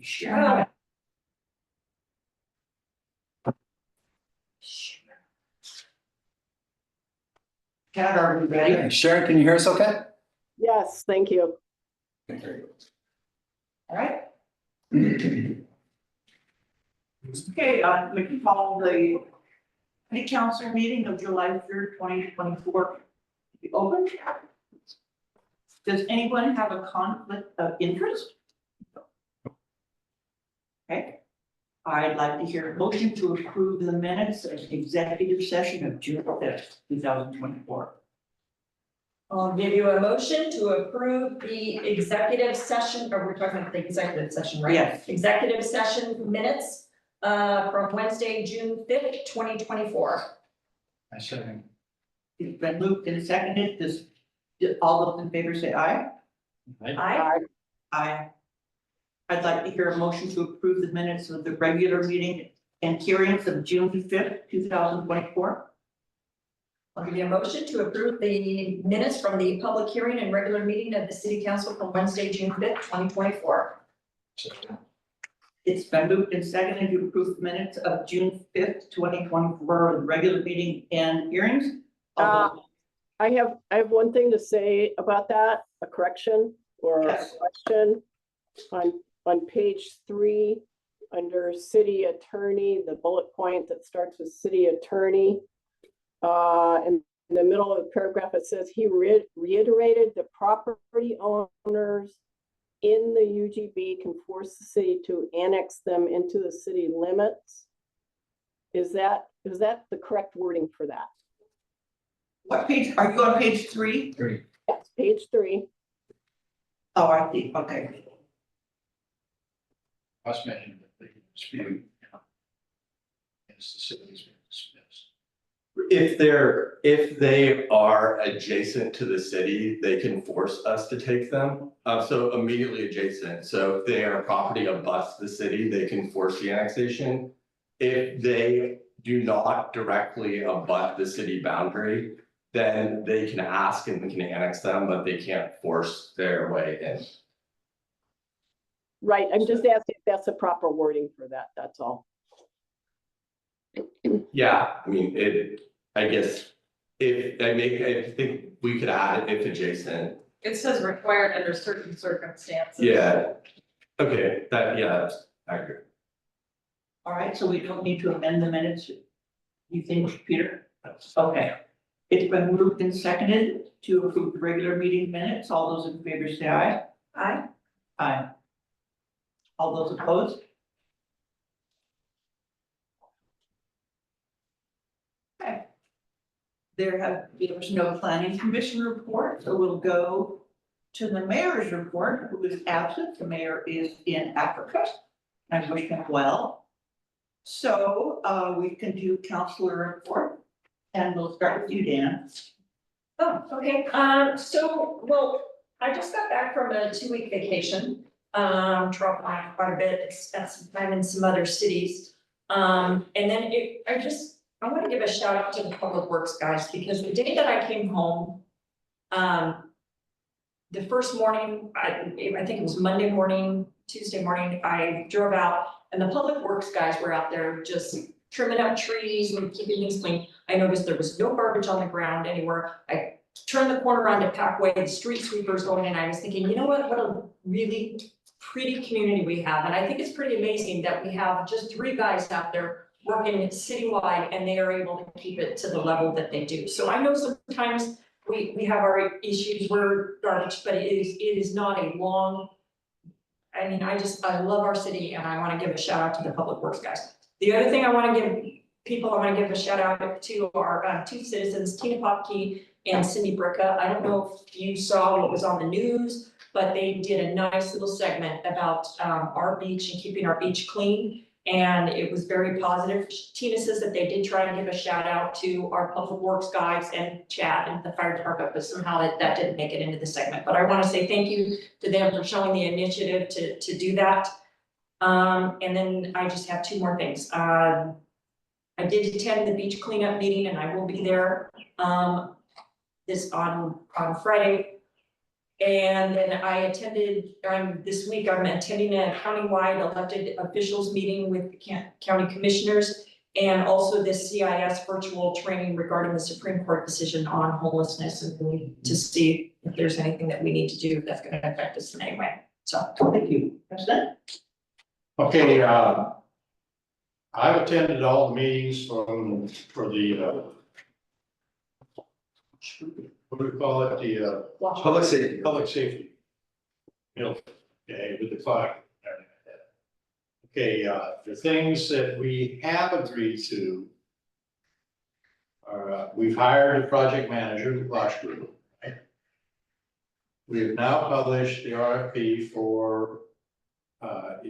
Sure. Kat, are we ready? Sharon, can you hear us okay? Yes, thank you. All right. Okay, we can call the city council meeting of July 3rd, 2024. Be open. Does anyone have a conflict of interest? Okay. I'd like to hear a motion to approve the minutes of the executive session of June 5th, 2024. I'll give you a motion to approve the executive session, or we're talking about the executive session, right? Yes. Executive session minutes from Wednesday, June 5th, 2024. I second. It's been moved and seconded. Does all those in favor say aye? Aye. Aye. I'd like to hear a motion to approve the minutes of the regular meeting and hearings of June 5th, 2024. I'll give you a motion to approve the minutes from the public hearing and regular meeting of the city council from Wednesday, June 5th, 2024. It's been moved and seconded to approve the minutes of June 5th, 2024, the regular meeting and hearings. I have one thing to say about that, a correction or a Yes. question. On page 3, under city attorney, the bullet point that starts with city attorney. In the middle of the paragraph, it says he reiterated the property owners in the UGB can force the city to annex them into the city limits. Is that the correct wording for that? What page, are you on page 3? Yes, page 3. Oh, I see, okay. Must mention that the dispute is the city's been dismissed. If they are adjacent to the city, they can force us to take them. So immediately adjacent. So if they are property abuts the city, they can force the annexation. If they do not directly abut the city boundary, then they can ask and we can annex them, but they can't force their way in. Right, I'm just asking if that's the proper wording for that, that's all. Yeah, I mean, I guess, I think we could add it if adjacent. It says required under certain circumstances. Yeah, okay, that's accurate. All right, so we don't need to amend the minutes, you think, Peter? Okay. It's been moved and seconded to approve the regular meeting minutes. All those in favor say aye. Aye. Aye. All those opposed? Okay. There was no planning commission report, so we'll go to the mayor's report, who is absent. The mayor is in Africa. I wish him well. So we can do councilor report, and we'll start with you, Dan. Oh, okay, well, I just got back from a 2-week vacation, traveled around quite a bit, spent some time in some other cities. And then I want to give a shout out to the public works guys, because the day that I came home, the first morning, I think it was Monday morning, Tuesday morning, I drove out and the public works guys were out there just trimming up trees and keeping things clean. I noticed there was no garbage on the ground anywhere. I turned the corner onto Packway, the street sweepers going, and I was thinking, you know what a really pretty community we have. And I think it's pretty amazing that we have just 3 guys out there working citywide and they are able to keep it to the level that they do. So I know sometimes we have our issues where garbage, but it is not a long, I mean, I love our city and I want to give a shout out to the public works guys. The other thing I want to give a shout out to our 2 citizens, Tina Popke and Cindy Bricka. I don't know if you saw what was on the news, but they did a nice little segment about our beach and keeping our beach clean. And it was very positive. Tina says that they did try to give a shout out to our public works guys and Chad and the fire department, but somehow that didn't make it into the segment. But I want to say thank you to them for showing the initiative to do that. And then I just have 2 more things. I did attend the beach cleanup meeting and I will be there this on Friday. And then I attended, this week, I'm attending a countywide elected officials meeting with the county commissioners. And also this CIS virtual training regarding the Supreme Court decision on homelessness, and really to see if there's anything that we need to do that's gonna affect us in any way. So, Thank you. President? Okay, I've attended all the meetings for the, what do we call it, the, Public safety. public safety. You know, okay, with the clock. Okay, the things that we have agreed to are, we've hired a project manager, the Bosch Group. Right? We have now published the RFP for, We're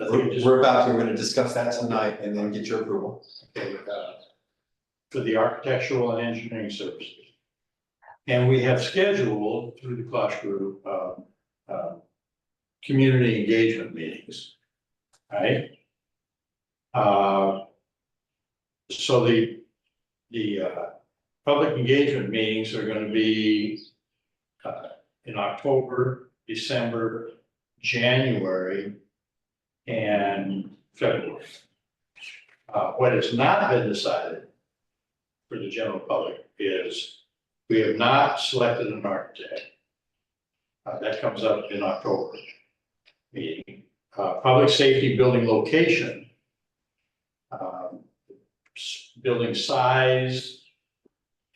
gonna discuss that tonight and then get your approval. okay, for the architectural and engineering services. And we have scheduled through the Bosch Group, community engagement meetings. Right? So the public engagement meetings are gonna be in October, December, January, and February. What has not been decided for the general public is we have not selected an architect. That comes up in October meeting. Public safety building location, building size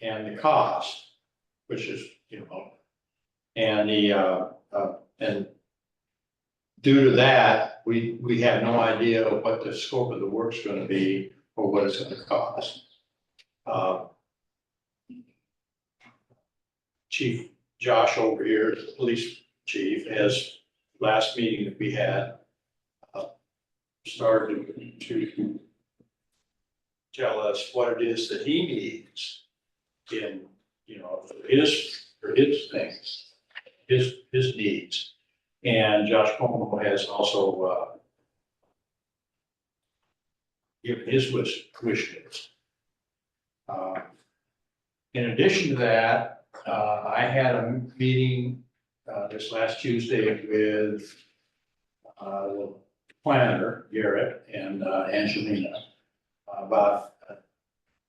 and the cost, which is, and and due to that, we have no idea what the scope of the work's gonna be or what it's gonna cost. Chief Josh over here, the police chief, as last meeting that we had, started to tell us what it is that he needs in, for his things, his needs. And Josh Como has also given his wish list. In addition to that, I had a meeting this last Tuesday with the planner, Garrett, and Angelina about a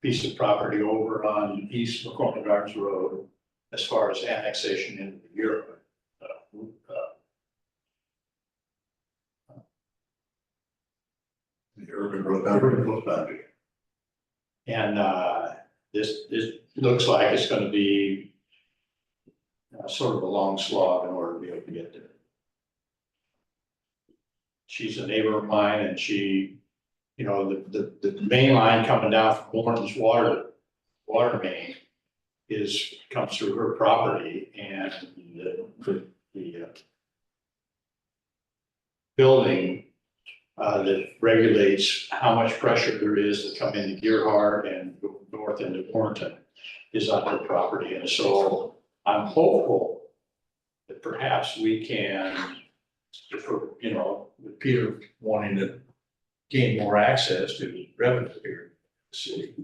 piece of property over on East McCormick Gardens Road as far as annexation into Europe. The urban growth boundary. And this looks like it's gonna be sort of a long slog in order to be able to get there. She's a neighbor of mine, and she, the main line coming down from Warren's water main comes through her property, and the building that regulates how much pressure there is to come into Gearhart and go north into Warrenton is on her property. And so I'm hopeful that perhaps we can, if we're, with Peter wanting to gain more access to the revenue here in the city,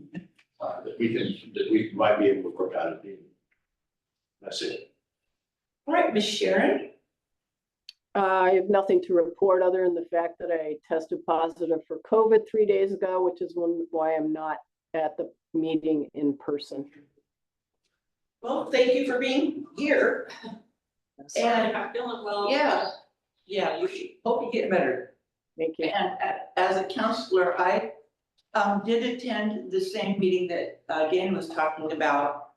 that we might be able to work out a deal. That's it. All right, Ms. Sharon? I have nothing to report other than the fact that I tested positive for COVID 3 days ago, which is why I'm not at the meeting in person. Well, thank you for being here. And I'm feeling well. Yeah, you should, hope you get better. Thank you. And as a counselor, I did attend the same meeting that Dan was talking about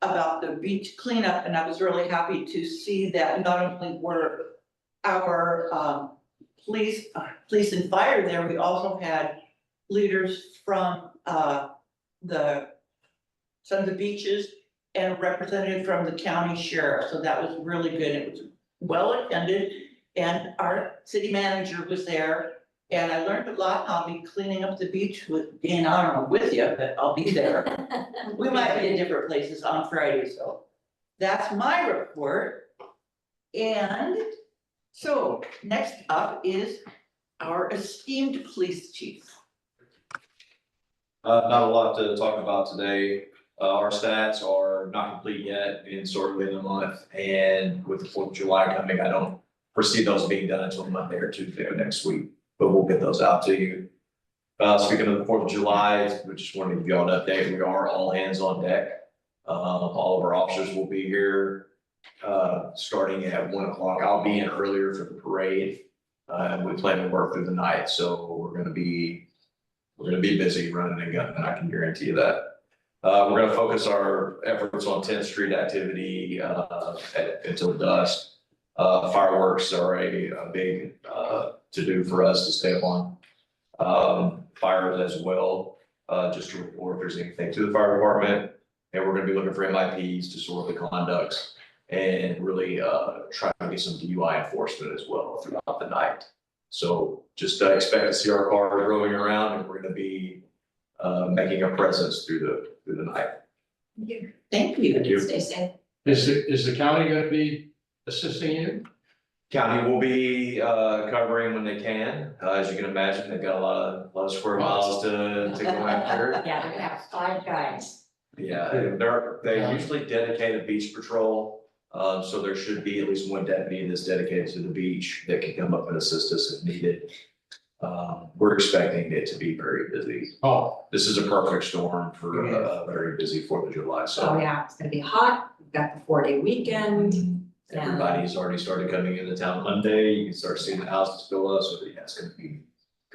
the beach cleanup, and I was really happy to see that not only were our police and fire there, we also had leaders from some of the beaches and a representative from the county sheriff, so that was really good. It was well attended, and our city manager was there, and I learned a lot. I'll be cleaning up the beach with Dan, I don't know with you, but I'll be there. We might be in different places on Friday, so that's my report. And so next up is our esteemed police chief. Not a lot to talk about today. Our stats are not complete yet and sort of in a month, and with the 4th of July coming, I don't foresee those being done until Monday or Tuesday of next week, but we'll get those out to you. Speaking of the 4th of July, we just wanted to give y'all an update. We are all hands on deck. All of our officers will be here, starting at 1 o'clock. I'll be in earlier for the parade. And we plan to work through the night, so we're gonna be busy running and gunning, I can guarantee you that. We're gonna focus our efforts on 10th Street activity, until dusk. Fireworks are a big, to-do for us to stay on. Fires as well, just to report if there's anything to the fire department. And we're gonna be looking for MIPs to sort the conducts and really, try to get some DUI enforcement as well throughout the night. So just expect to see our cars roaming around, and we're gonna be, making a presence through the night. Thank you. Thank you. Stay safe. Is the county gonna be assisting you? County will be covering when they can. As you can imagine, they've got a lot of square miles to go after. Yeah, they're gonna have 5 guys. Yeah, they usually dedicate a beach patrol. So there should be at least one deputy that's dedicated to the beach that can come up and assist us if needed. We're expecting it to be very busy. Oh, This is a perfect storm for a very busy 4th of July, Oh, so yeah, it's gonna be hot. We've got the 4-day weekend. Yeah. everybody's already started coming into town Monday. You can start seeing the houses fill up, so yeah, it's gonna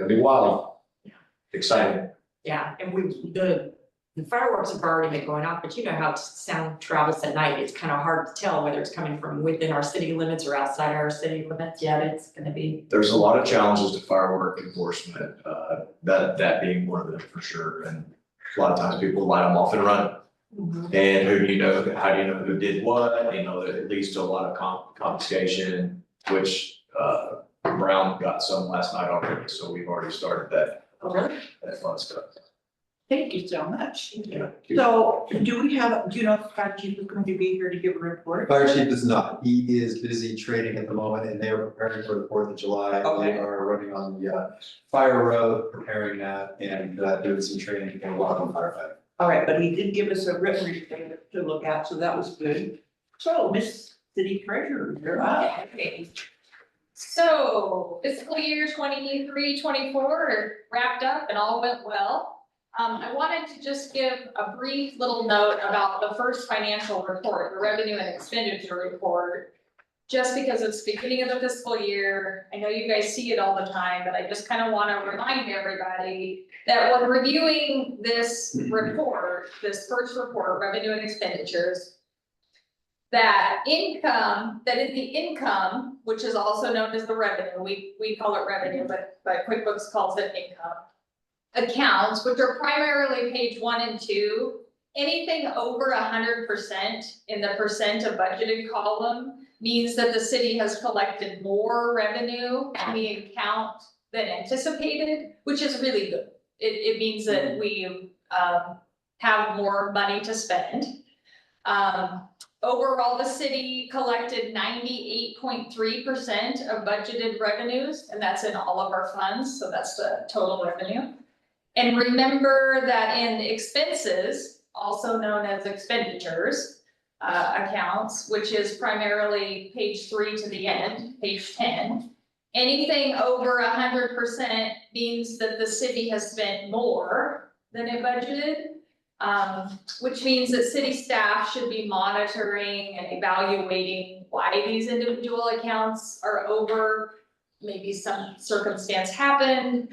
be wild. Yeah. Exciting. Yeah, and the fireworks have already been going off, but you know how it sound travels at night. It's kind of hard to tell whether it's coming from within our city limits or outside our city limits. Yeah, it's gonna be. There's a lot of challenges to firework enforcement, that being one of them for sure. And a lot of times people light them off and run. And how do you know who did what? You know, that it leads to a lot of confiscation, which, Brown got some last night already, so we've already started Oh, really? that fun stuff. Thank you so much. Yeah. So do you know if Fire Chief is going to be here to give a report? Fire chief is not, he is busy trading at the moment and they are preparing for the 4th of July. Okay. They are running on the fire road, preparing that and doing some training for wildland firefighting. All right, but he did give us a written report to look at, so that was good. So, Miss City Treasurer, you're up. Okay. So fiscal year 23-24 wrapped up and all went well. I wanted to just give a brief little note about the first financial report, the revenue and expenditure report. Just because it's the beginning of the fiscal year, I know you guys see it all the time, but I just kind of want to remind everybody that when reviewing this report, this first report, revenue and expenditures, that is the income, which is also known as the revenue, we call it revenue, but QuickBooks calls it income. Accounts, which are primarily page 1 and 2, anything over 100% in the percent of budgeted column means that the city has collected more revenue in the account than anticipated, which is really good. It means that we have more money to spend. Overall, the city collected 98.3% of budgeted revenues, and that's in all of our funds, so that's the total revenue. And remember that in expenses, also known as expenditures, accounts, which is primarily page 3 to the end, page 10. Anything over 100% means that the city has spent more than it budgeted, which means that city staff should be monitoring and evaluating why these individual accounts are over. Maybe some circumstance happened,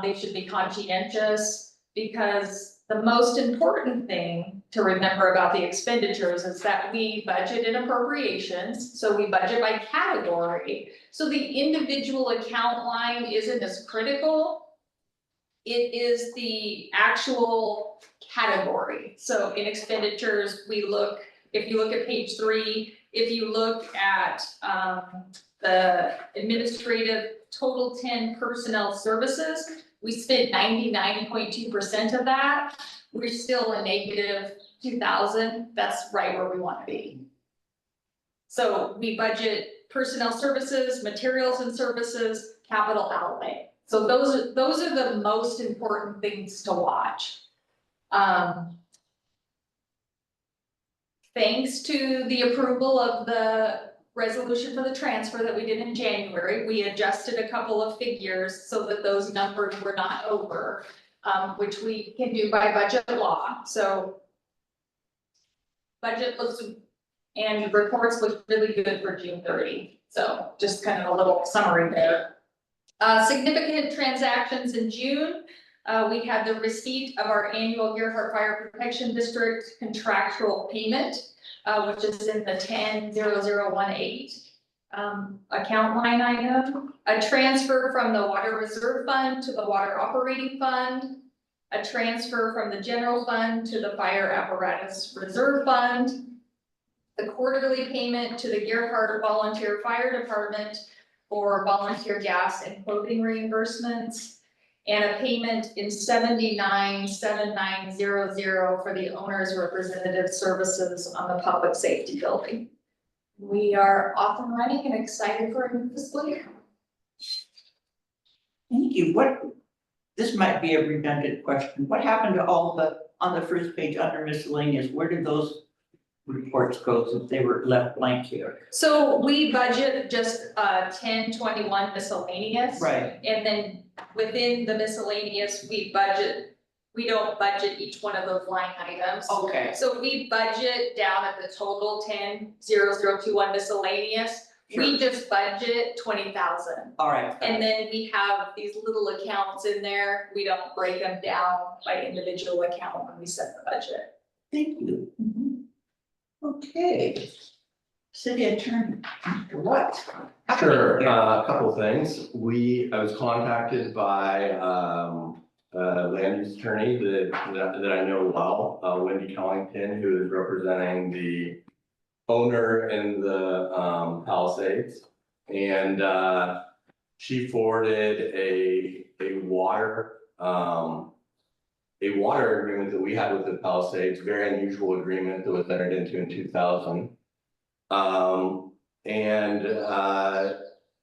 they should be conscientious, because the most important thing to remember about the expenditures is that we budget in appropriations, so we budget by category. So the individual account line isn't as critical. It is the actual category. So in expenditures, if you look at page 3, if you look at the administrative total 10 personnel services, we spent 99.2% of that. We're still a negative 2,000. That's right where we want to be. So we budget personnel services, materials and services, capital outlay. So those are the most important things to watch. thanks to the approval of the resolution for the transfer that we did in January, we adjusted a couple of figures so that those numbers were not over, which we can do by budget law, so budget looks, and reports look really good for June 30, so just kind of a little summary there. Significant transactions in June. We had the receipt of our annual Gerhart Fire Protection District contractual payment, which is in the 100018 account line item. A transfer from the Water Reserve Fund to the Water Operating Fund. A transfer from the General Fund to the Fire Apparatus Reserve Fund. The quarterly payment to the Gerhart Volunteer Fire Department for volunteer gas and clothing reimbursements. And a payment in 797900 for the owner's representative services on the public safety building. We are off and running and excited for a new fiscal year. Thank you. This might be a redundant question. What happened to all on the first page under miscellaneous? Where did those reports go since they were left blank here? So we budget just 1021 miscellaneous. Right. And then within the miscellaneous, we don't budget each one of those line items. Okay. So we budget down at the total 100021 miscellaneous. We just budget 20,000. All right. And then we have these little accounts in there. We don't break them down by individual account when we set the budget. Thank you. Okay. City Attorney, what? Sure, a couple of things. I was contacted by, a land use attorney that I know well, Wendy Collington, who is representing the owner in the, Palisades. And, she forwarded a water agreement that we had with the Palisades, very unusual agreement that was entered into in 2000.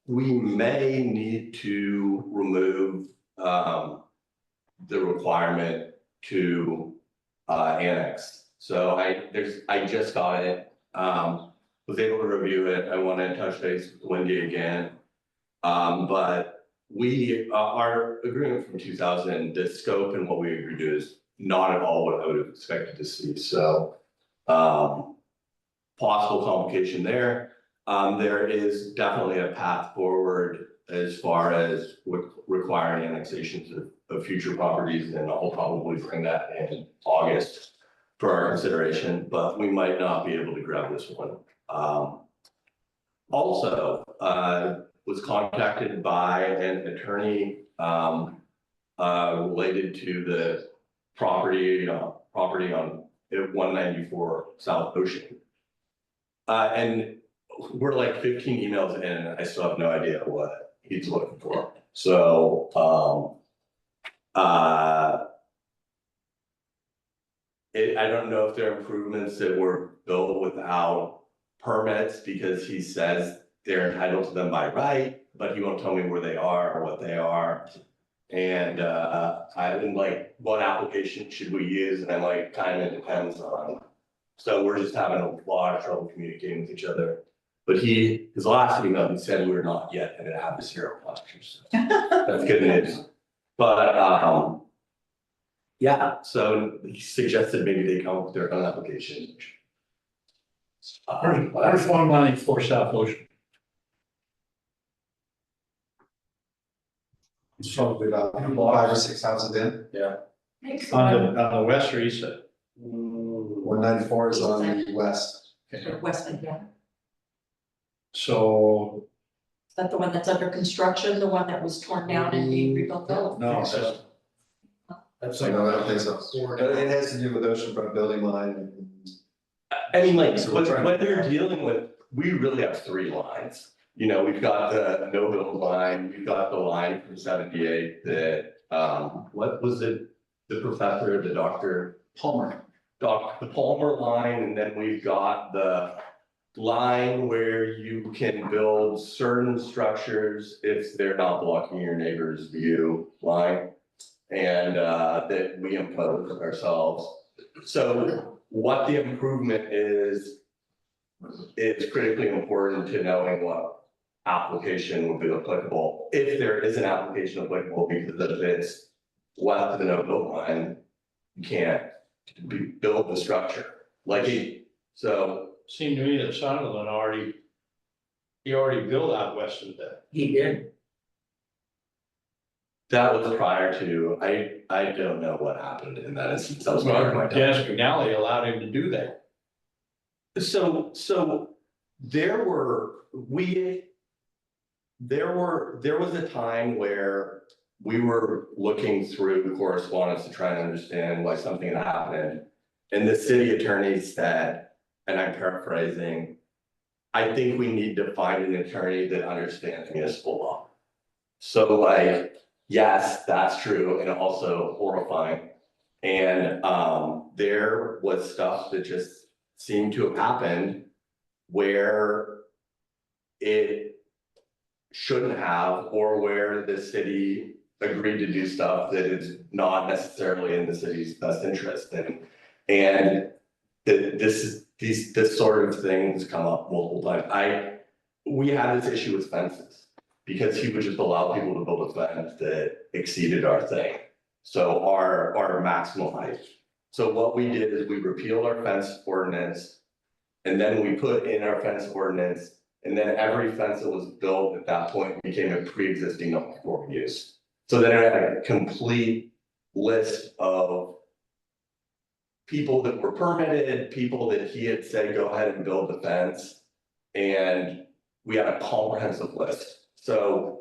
We may need to remove, the requirement to, annex. So I just got it, was able to review it. I want to touch base with Wendy again. But our agreement from 2000, the scope and what we agreed to is not at all what I would have expected to see. So, possible complication there. There is definitely a path forward as far as requiring annexations of future properties, and I'll probably bring that in August for our consideration, but we might not be able to grab this one. Also, was contacted by an attorney related to the property on 194 South Ocean. And we're like 15 emails in, and I still have no idea what he's looking for. So I don't know if there are improvements that were built without permits, because he says they're entitled to them by right, but he won't tell me where they are or what they are. And I've been like, what application should we use? And I'm like, kind of depends on. So we're just having a lot of trouble communicating with each other. But his last email, he said we're not yet going to have the zero clusters. That's good news. But yeah, so he suggested maybe they come up with their own application. Where's 194 South Ocean? It's probably about 5 or 6 houses in. On the west or east side? 194 is on the west. Westland, yeah. So, Is that the one that's under construction, the one that was torn down and being rebuilt? no, that's like. No, I don't think so. It has to do with oceanfront building line and. I mean, like, what they're dealing with, we really have 3 lines. You know, we've got the no build line, we've got the line from 78 that, what was it? The professor, the Dr. Palmer. The Palmer line, and then we've got the line where you can build certain structures if they're not blocking your neighbor's view line. And that we impose ourselves. So what the improvement is critically important to knowing what application would be applicable. If there is an application applicable, because if it's west of the no-build line, you can't build the structure. So Seemed to me that Sunderland he already built out west of that. He did. that was prior to, I don't know what happened in that instance. That was prior to my time. Dennis McNally allowed him to do that. So there was a time where we were looking through correspondence to try and understand why something had happened. And the city attorney said, and I'm paraphrasing, I think we need to find an attorney that understands municipal law. So yes, that's true, and also horrifying. And there was stuff that just seemed to have happened where it shouldn't have, or where the city agreed to do stuff that is not necessarily in the city's best interest. And this sort of things come up multiple times. We had this issue with fences because he would just allow people to build a fence that exceeded our thing. So our maximum height. So what we did is we repealed our fence ordinance, and then we put in our fence ordinance, and then every fence that was built at that point became a pre-existing non-conforming use. So then I had a complete list of people that were permitted, people that he had said, go ahead and build the fence. And we had a comprehensive list. So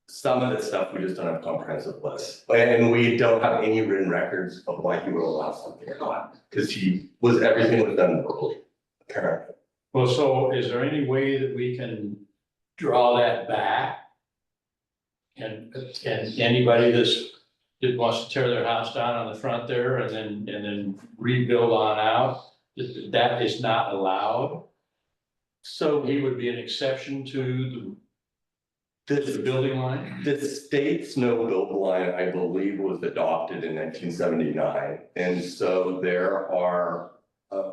some of the stuff, we just don't have a comprehensive list. And we don't have any written records of why he would allow something or not, because everything was done verbally, apparently. Well, so is there any way that we can draw that back? And anybody that wants to tear their house down on the front there and then rebuild on out, that is not allowed? So he would be an exception to the building line? The state's no build line, I believe, was adopted in 1979. And so there are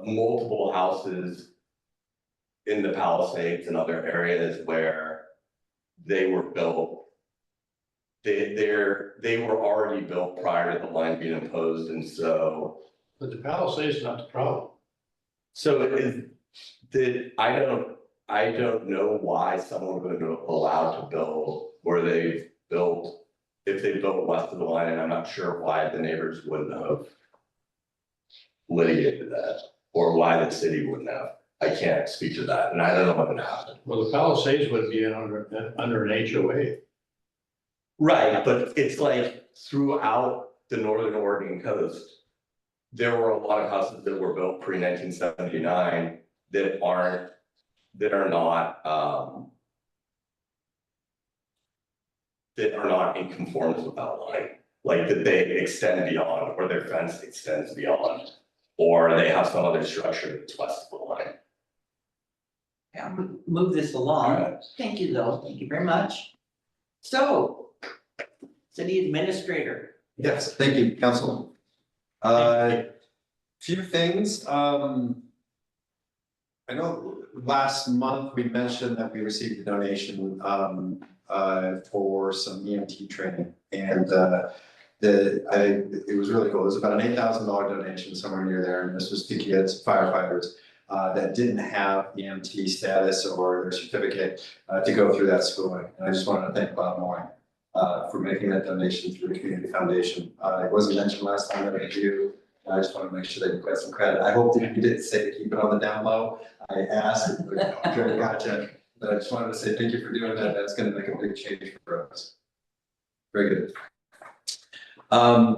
multiple houses in the Palisades and other areas where they were built. They were already built prior to the line being imposed, and so. But the Palisades is not the problem. So I don't know why someone would have allowed to build where they've built, if they built west of the line, and I'm not sure why the neighbors wouldn't have litigated that, or why the city wouldn't have. I can't speak to that, and I don't know what would happen. Well, the Palisades would be under an HOA. Right, but it's like throughout the northern Oregon coast, there were a lot of houses that were built pre-1979 that are not in conformance with that line. Like that they extend beyond, or their fence extends beyond, or they have some other structure that's west of the line. Yeah, move this along. Alright. Thank you, though. Thank you very much. So, city administrator. Yes, thank you, council. Few things, I know last month we mentioned that we received a donation, for some EMT training. And, it was really cool. It was about an $8,000 donation, somewhere near there. And this was to kids, firefighters, that didn't have EMT status or their certificate, to go through that schooling. And I just wanted to thank Bob Moore, for making that donation through the community foundation. It wasn't mentioned last time that I do. I just want to make sure that you got some credit. I hope that you didn't say to keep it on the down low. I asked, but Jerry gotcha. But I just wanted to say thank you for doing that. That's going to make a big change for us. Very good.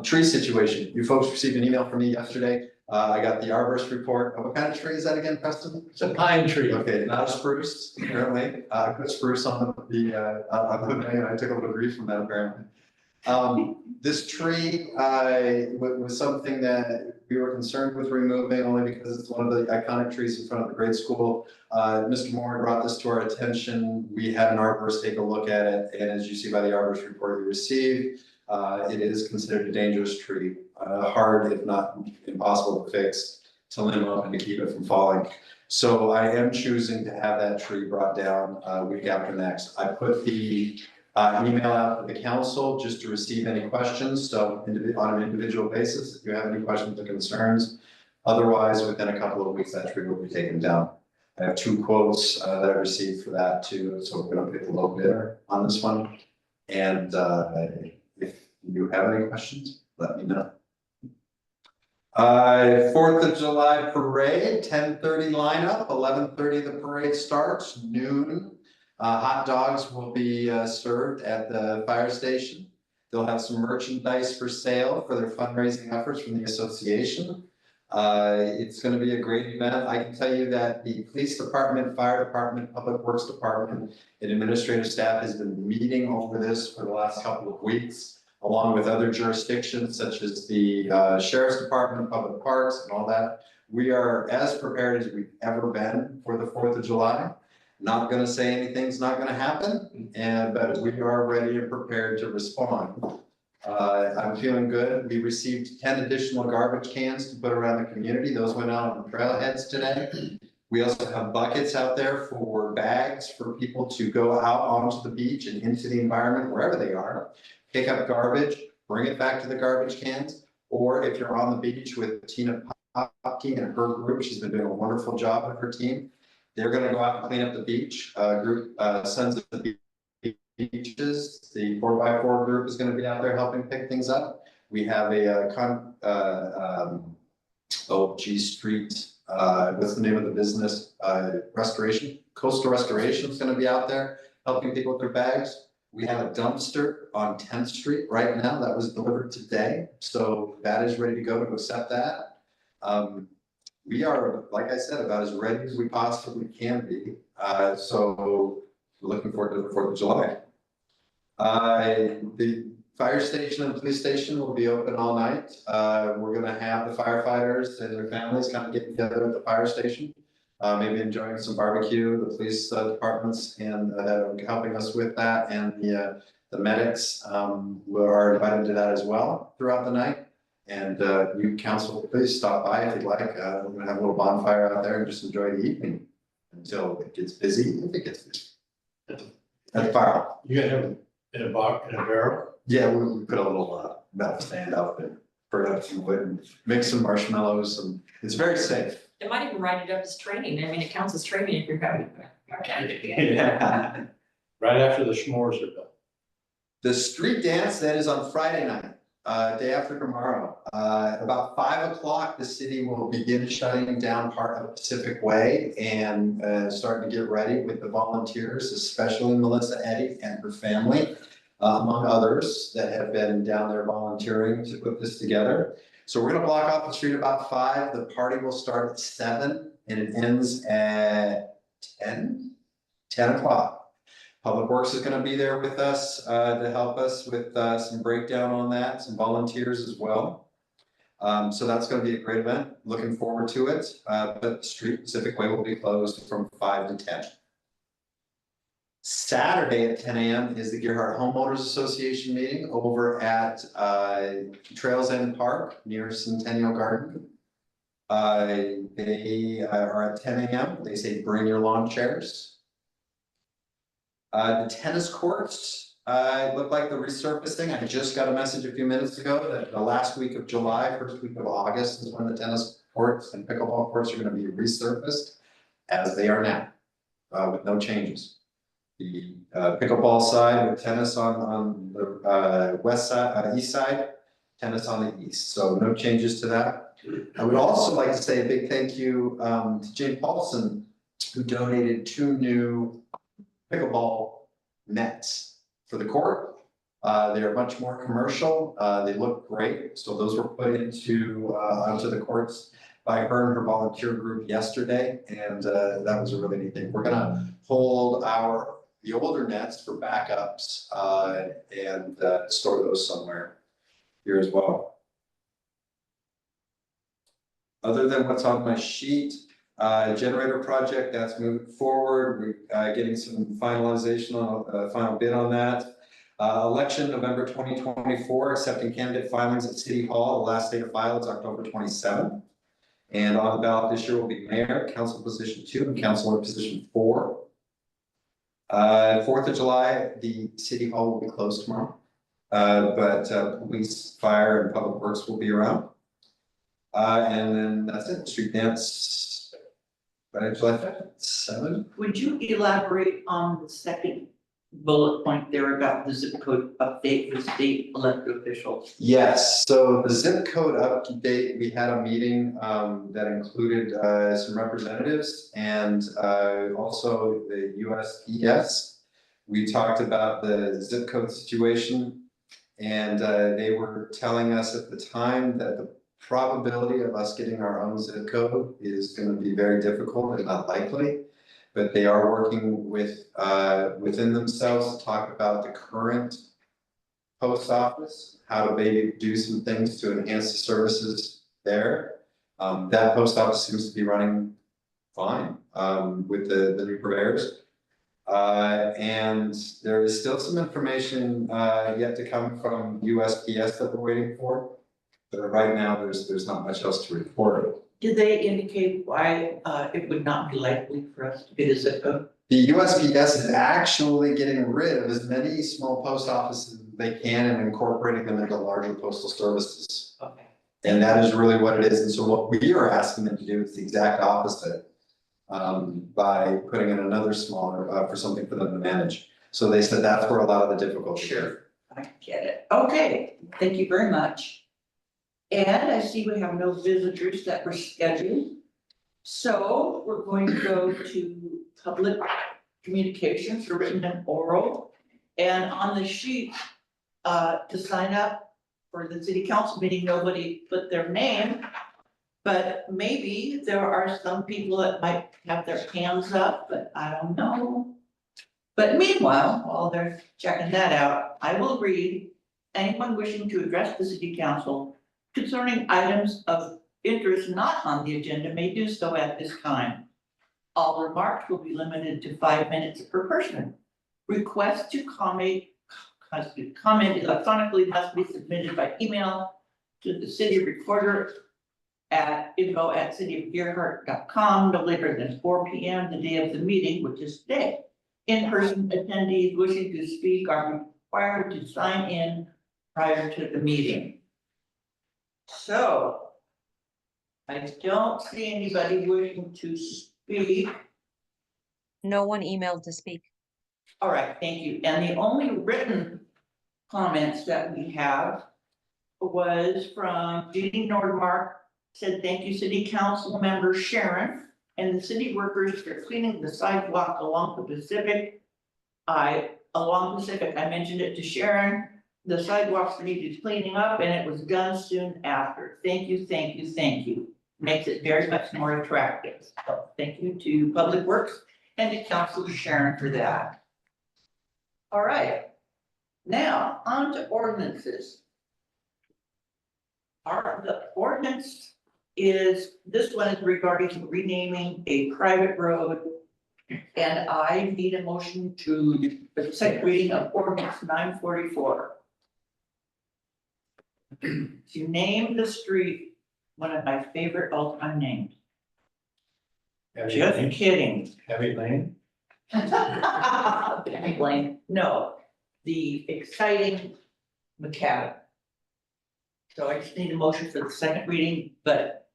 Tree situation. You folks received an email from me yesterday. I got the arborist report. What kind of tree is that again, Preston? It's a pine tree. Okay, not a spruce, apparently. Put spruce on the name. I took a little grief from that apparently. This tree, was something that we were concerned with removing only because it's one of the iconic trees in front of the grade school. Mr. Moore brought this to our attention. We had an arborist take a look at it, and as you see by the arborist report you received, it is considered a dangerous tree, hard if not impossible to fix. limb up and to keep it from falling. So I am choosing to have that tree brought down week after next. I put the email out to the council just to receive any questions. So on an individual basis, if you have any questions or concerns. Otherwise, within a couple of weeks, that tree will be taken down. I have 2 quotes that I received for that too. So we're gonna pick the low bidder on this one. And if you have any questions, let me know. 4th of July parade, 10:30 lineup, 11:30 the parade starts, noon. Hot dogs will be served at the fire station. They'll have some merchandise for sale for their fundraising efforts from the association. It's gonna be a great event. I can tell you that the police department, fire department, public works department, and administrative staff has been meeting over this for the last couple of weeks, along with other jurisdictions such as the sheriff's department, public parks and all that. We are as prepared as we've ever been for the 4th of July. Not gonna say anything's not gonna happen, but we are ready and prepared to respond. I'm feeling good. We received 10 additional garbage cans to put around the community. Those went out on trailheads today. We also have buckets out there for bags for people to go out onto the beach and into the environment, wherever they are. Pick up garbage, bring it back to the garbage cans. Or if you're on the beach with Tina Popke and her group, she's been doing a wonderful job with her team. They're gonna go out and clean up the beach. Group Sons of the Beaches, the 4x4 group is gonna be out there helping pick things up. We have a Street, what's the name of the business? Restoration, Coastal Restoration is gonna be out there helping people with their bags. We have a dumpster on 10th Street right now that was delivered today. So that is ready to go to accept that. We are, like I said, about as ready as we possibly can be. So we're looking forward to the 4th of July. The fire station and police station will be open all night. We're gonna have the firefighters and their families kind of get together at the fire station. Maybe enjoying some barbecue, the police departments and helping us with that, and the medics are invited to that as well throughout the night. And you council, please stop by if you'd like. We're gonna have a little bonfire out there and just enjoy the evening until it gets busy, if it gets busy. At the fire. You gotta have it in a box, in a barrel? Yeah, we put a little metal stand up and burn up some wood and mix some marshmallows, and it's very safe. They might even write it up as training. I mean, it counts as training if you're having. Yeah. Right after the s'mores are done. The street dance, that is on Friday night, day after tomorrow. About 5 o'clock, the city will begin shutting down part of Pacific Way and starting to get ready with the volunteers, especially Melissa Eddy and her family, among others that have been down there volunteering to put this together. So we're gonna block off the street about 5. The party will start at 7 and it ends at 10 o'clock. Public Works is gonna be there with us to help us with some breakdown on that, some volunteers as well. So that's gonna be a great event, looking forward to it. But the street Pacific Way will be closed from 5 to 10. Saturday at 10 a.m. is the Gearhart Homeowners Association meeting over at Trails End Park near Centennial Garden. They are at 10 a.m. They say bring your lawn chairs. The tennis courts look like the resurfacing. I just got a message a few minutes ago that the last week of July, first week of August is when the tennis courts and pickleball courts are going to be resurfaced, as they are now, with no changes. The pickleball side with tennis on the west side, east side, tennis on the east. So no changes to that. I would also like to say a big thank you to Jane Paulson, who donated 2 new pickleball nets for the court. They are much more commercial. They look great. So those were put into onto the courts by her and her volunteer group yesterday, and that was a really neat thing. We're gonna hold the older nets for backups and store those somewhere here as well. Other than what's on my sheet, generator project that's moving forward. We're getting some finalization on final bid on that. Election November 2024, accepting candidate filings at City Hall. The last day to file is October 27th. And on the ballot this year will be mayor, council position 2, and councilor position 4. 4th of July, the city hall will be closed tomorrow. But police, fire, and public works will be around. And then that's it, street dance. By July 7th. Would you elaborate on the second bullet point there about the zip code update with state elected officials? Yes, so the zip code update, we had a meeting that included some representatives and also the USPS. We talked about the zip code situation, and they were telling us at the time that the probability of us getting our own zip code is going to be very difficult and not likely. But they are working with within themselves to talk about the current post office, how to maybe do some things to enhance the services there. That post office seems to be running fine with the new purveyors. And there is still some information yet to come from USPS that we're waiting for. But right now, there's not much else to report. Did they indicate why it would not be likely for us to get a zip code? The USPS is actually getting rid of as many small post offices as they can and incorporating them into larger postal services. Okay. And that is really what it is. And so what we are asking them to do is the exact opposite by putting in another smaller for something for them to manage. So they said that's where a lot of the difficulty is. Sure, I get it. Okay, thank you very much. And I see we have no visitors that were scheduled. So we're going to go to public communications for written and oral. And on the sheet, to sign up for the city council meeting, nobody put their name. But maybe there are some people that might have their hands up, but I don't know. But meanwhile, while they're checking that out, I will read anyone wishing to address the city council concerning items of interest not on the agenda may do so at this time. All remarks will be limited to 5 minutes per person. Requests to comment electronically must be submitted by email to the city recorder at info@cityofgerhart.com no later than 4 p.m. the day of the meeting, which is today. In-person attendees wishing to speak are required to sign in prior to the meeting. So I don't see anybody wishing to speak. No one emailed to speak. All right, thank you. And the only written comments that we have was from Judy Nordmark, said, thank you, city council member Sharon and the city workers for cleaning the sidewalk along the Pacific. I mentioned it to Sharon. The sidewalks needed cleaning up and it was done soon after. Thank you, thank you, thank you. Makes it very much more attractive. So thank you to Public Works and to Councilor Sharon for that. All right, now on to ordinances. The ordinance is, this one is regarding renaming a private road. And I need a motion to the second reading of ordinance 944. To name the street, one of my favorite all-time names. Just kidding. Heavy Lane? Penny Lane, no, the exciting macadam. So I just need a motion for the second reading, but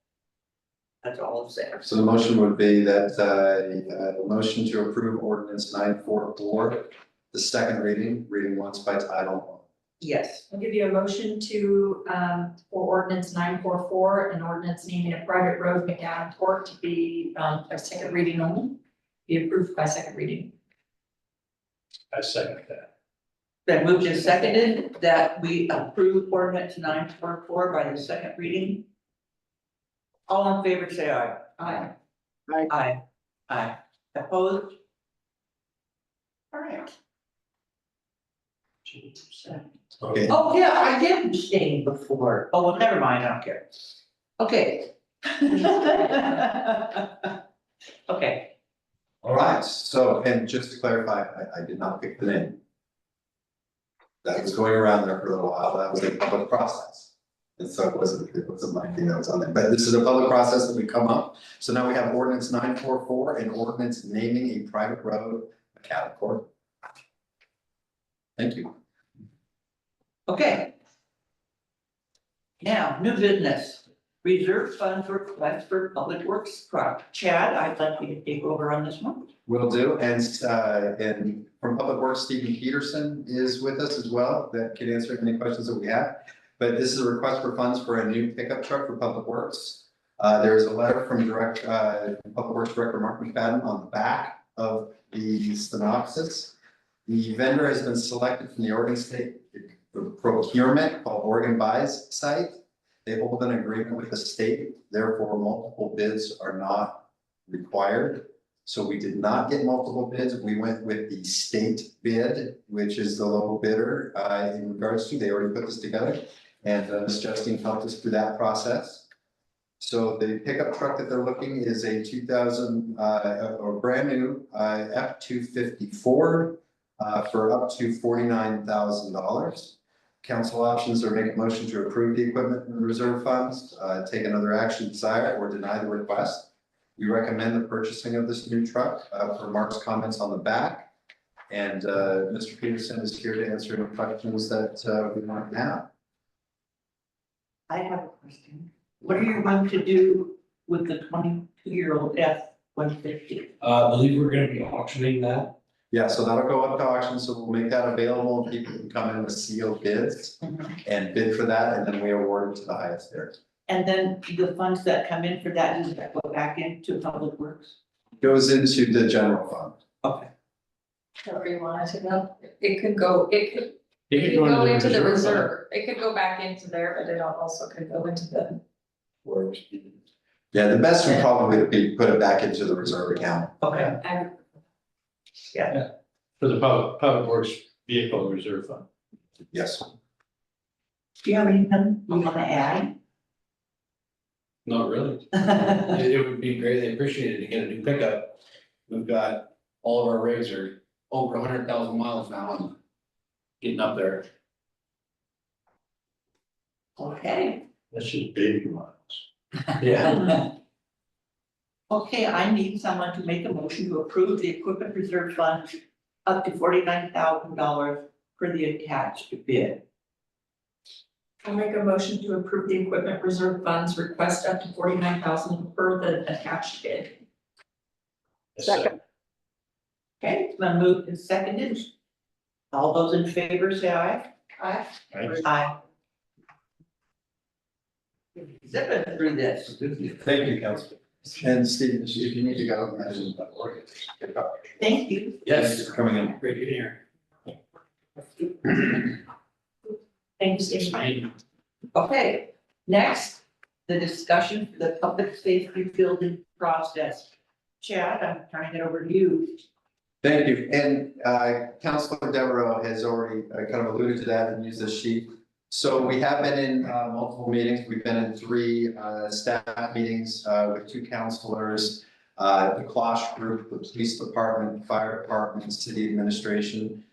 that's all I'm saying. So the motion would be that the motion to approve ordinance 944, the second reading once by title. Yes, I'll give you a motion to, for ordinance 944, an ordinance naming a private road McAdam Court to be, a second reading only, be approved by second reading. I second that. then moved and seconded that we approve ordinance 944 by the second reading. All in favor, say aye. Aye. Aye. Aye. Aye. Opposed? All right. Okay. Oh, yeah, I did abstain before. Oh, well, never mind, I don't care. Okay. Okay, All right, so, and just to clarify, I did not pick the name. That was going around there for a little while, that was a public process. And so it wasn't my thing that was on there, but this is a public process that we come up. So now we have ordinance 944 and ordinance naming a private road a cattle court. Thank you. Okay. Now, new business, reserve funds request for public works project. Chad, I'd like you to take over on this one. Will do, and from Public Works, Stephen Peterson is with us as well, that can answer any questions that we have. But this is a request for funds for a new pickup truck for Public Works. There's a letter from Public Works Director Mark McFadden on the back of the synopsis. The vendor has been selected from the Oregon State procurement called Oregon Buys site. They hold an agreement with the state, therefore multiple bids are not required. So we did not get multiple bids. We went with the state bid, which is the low bidder in regards to, they already put this together. And Ms. Justine helped us through that process. So the pickup truck that they're looking is a 2000 or brand new F-250 Ford for up to $49,000. Council options are make a motion to approve the equipment and reserve funds, take another action desired, or deny the request. We recommend the purchasing of this new truck for Mark's comments on the back. And Mr. Peterson is here to answer any questions that we might have. I have a question. What are you going to do with the 22-year-old F-150? I believe we're gonna be auctioning that. Yeah, so that'll go up to auction, so we'll make that available and people can come in with sealed bids and bid for that, and then we award it to the highest bidder. And then the funds that come in for that, does that go back into public works? Goes into the general fund. Okay. However you want it to go, it could go into the reserve, it could go back into there, but it also could go into the. Works. Yeah, the best would probably be put it back into the reserve account. Okay. Yeah. For the public works vehicle reserve fund. Yes. Do you have anything you want to add? Not really. It would be greatly appreciated to get a new pickup. We've got, all of our rigs are over 100,000 miles now and getting up there. Okay. That's just baby miles. Yeah. Okay, I need someone to make a motion to approve the equipment reserve fund up to $49,000 for the attached bid. I'll make a motion to approve the equipment reserve funds request up to $49,000 per the attached bid. Second. Okay, it's been moved and seconded. All those in favor say aye. Aye. Aye. Zipping through this. Thank you, Council. And Steve, if you need to go, imagine. Thank you. Yes, Thanks for coming in. great to hear. Thank you, Steve. Okay, next, the discussion for the public safety building process. Chad, I'm turning it over to you. Thank you. And Councilor Devereaux has already kind of alluded to that and used this sheet. So we have been in multiple meetings. We've been in 3 staff meetings with 2 councilors, the Klosh Group, the police department, the fire department, and city administration.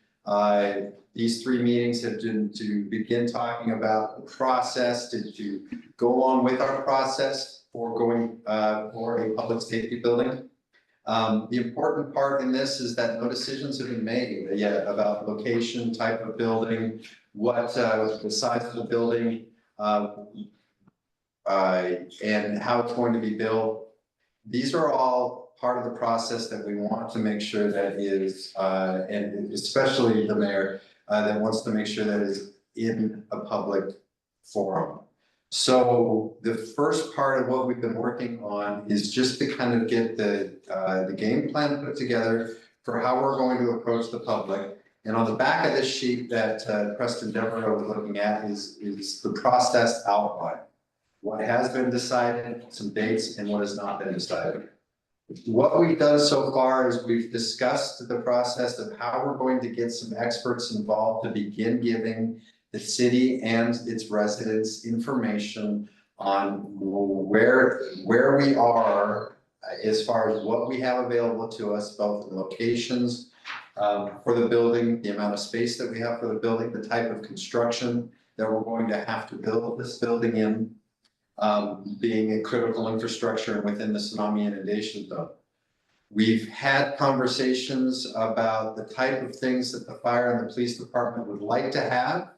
These 3 meetings have been to begin talking about the process, to go along with our process for going for a public safety building. The important part in this is that no decisions have been made yet about location, type of building, what the size of the building, and how it's going to be built. These are all part of the process that we want to make sure that is, and especially the mayor, that wants to make sure that is in a public forum. So the first part of what we've been working on is just to kind of get the game plan put together for how we're going to approach the public. And on the back of this sheet that Preston Devereaux was looking at is the process outline. What has been decided, some dates, and what has not been decided. What we've done so far is we've discussed the process of how we're going to get some experts involved to begin giving the city and its residents information on where we are as far as what we have available to us, both the locations for the building, the amount of space that we have for the building, the type of construction, that we're going to have to build this building in, being a critical infrastructure within the tsunami inundation zone. We've had conversations about the type of things that the fire and the police department would like to have,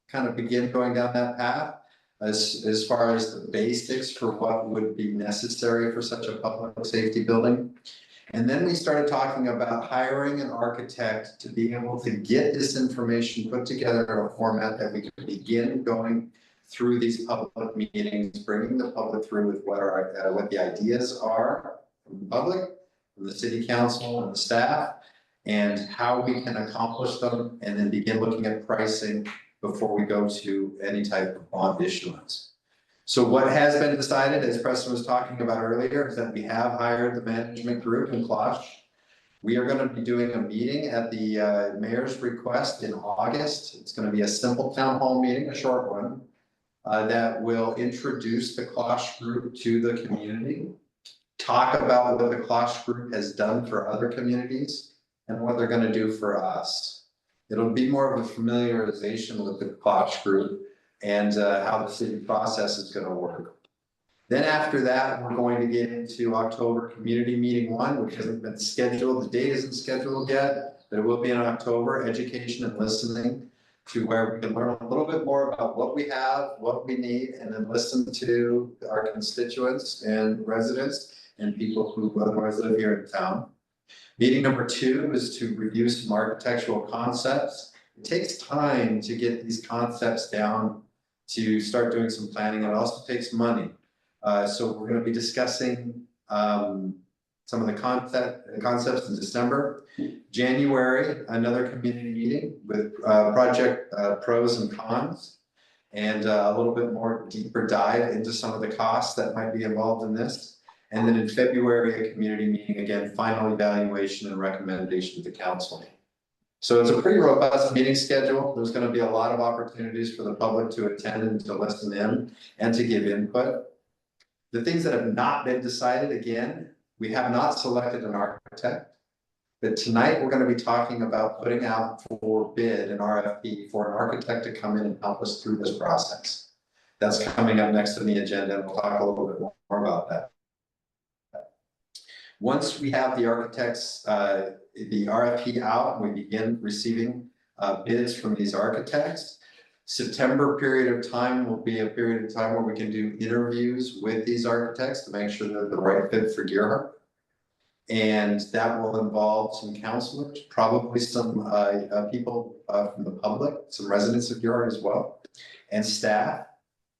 kind of begin going down that path as far as the basics for what would be necessary for such a public safety building. And then we started talking about hiring an architect to be able to get this information put together in a format that we can begin going through these public meetings, bringing the public through with what the ideas are from the public, from the city council and the staff, and how we can accomplish them, and then begin looking at pricing before we go to any type of bond issuance. So what has been decided, as Preston was talking about earlier, is that we have hired the management group in Klosh. We are going to be doing a meeting at the mayor's request in August. It's going to be a simple town hall meeting, a short one, that will introduce the Klosh group to the community, talk about what the Klosh group has done for other communities and what they're going to do for us. It'll be more of a familiarization with the Klosh group and how the city process is going to work. Then after that, we're going to get into October Community Meeting 1, which hasn't been scheduled. The date isn't scheduled yet, but it will be in October, education and listening, to where we can learn a little bit more about what we have, what we need, and then listen to our constituents and residents and people who otherwise live here in town. Meeting number 2 is to review some architectural concepts. It takes time to get these concepts down, to start doing some planning. It also takes money. So we're going to be discussing some of the concepts in December. January, another community meeting with project pros and cons, and a little bit more deeper dive into some of the costs that might be involved in this. And then in February, a community meeting, again, final evaluation and recommendation to council. So it's a pretty robust meeting schedule. There's going to be a lot of opportunities for the public to attend and to listen in and to give input. The things that have not been decided, again, we have not selected an architect, but tonight we're going to be talking about putting out for bid an RFP for an architect to come in and help us through this process. That's coming up next on the agenda, and we'll talk a little bit more about that. Once we have the architects, the RFP out, and we begin receiving bids from these architects, September period of time will be a period of time where we can do interviews with these architects to make sure they're the right fit for Gearhart. And that will involve some counselors, probably some people from the public, some residents of Gearhart as well, and staff.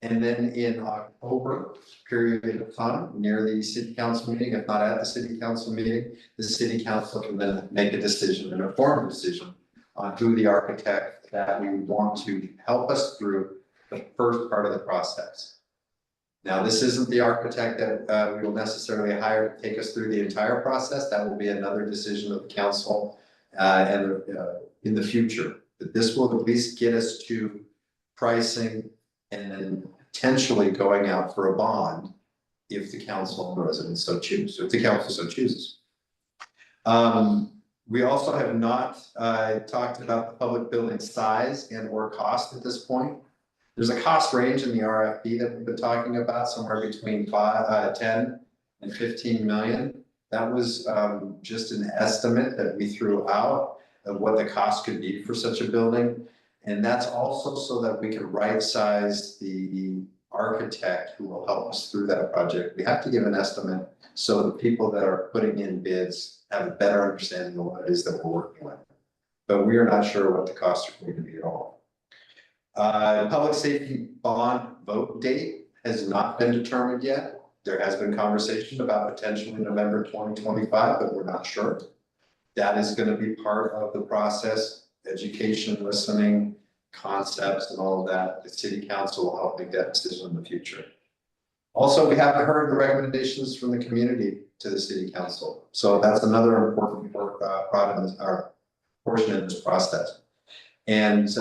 And then in October period of time, near the city council meeting, if not at the city council meeting, the city council can then make a decision, an informed decision on who the architect that we want to help us through the first part of the process. Now, this isn't the architect that we will necessarily hire to take us through the entire process. That will be another decision of the council and in the future. But this will at least get us to pricing and then potentially going out for a bond if the council and residents so choose, if the council so chooses. We also have not talked about the public building size and or cost at this point. There's a cost range in the RFP that we've been talking about, somewhere between 10 and 15 million. That was just an estimate that we threw out of what the cost could be for such a building. And that's also so that we can right size the architect who will help us through that project. We have to give an estimate so the people that are putting in bids have a better understanding of what it is that we're working with. But we are not sure what the costs are going to be at all. Public safety bond vote date has not been determined yet. There has been conversation about potentially November 2025, but we're not sure. That is going to be part of the process. Education, listening, concepts, and all of that. The city council will help make that decision in the future. Also, we haven't heard the recommendations from the community to the city council. So that's another important portion of this process. And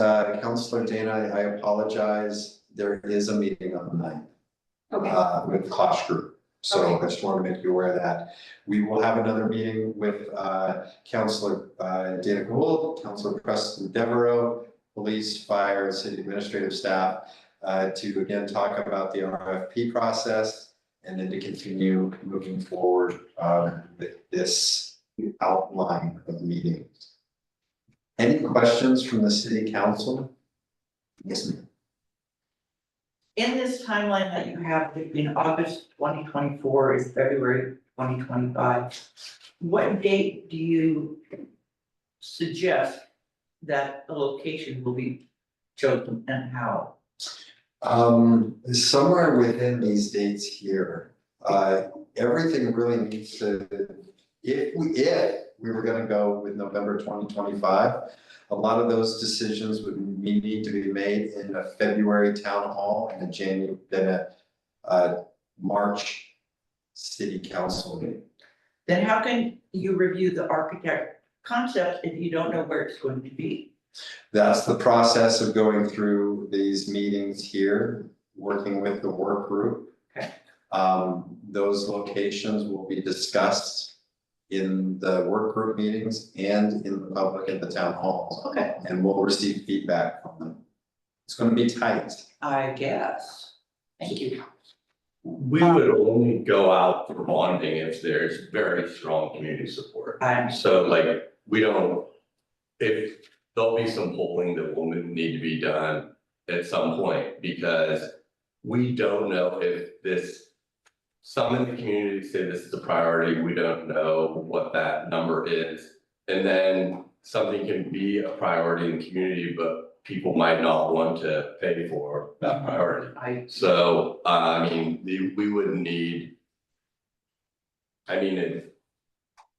Councilor Dana, I apologize. There is a meeting on the 9th with the Klosh group. So I just want to make you aware of that. We will have another meeting with Councilor Dana Gould, Councilor Preston Devereaux, police, fire, and city administrative staff to again talk about the RFP process and then to continue moving forward with this outline of meetings. Any questions from the city council? Yes, ma'am. In this timeline that you have between August 2024 and February 2025, what date do you suggest that the location will be chosen and how? Somewhere within these dates here, everything really needs to, if we were gonna go with November 2025, a lot of those decisions would need to be made in a February town hall and a March city council meeting. Then how can you review the architect concept if you don't know where it's going to be? That's the process of going through these meetings here, working with the work group. Okay. Those locations will be discussed in the work group meetings and in the public at the town halls. Okay. And we'll receive feedback from them. It's gonna be tight. I guess. Thank you. We would only go out for bonding if there's very strong community support. So like, we don't, if there'll be some polling that will need to be done at some point, because we don't know if this, some in the community say this is a priority, we don't know what that number is. And then something can be a priority in the community, but people might not want to pay for that priority. So, I mean, we would need, I mean,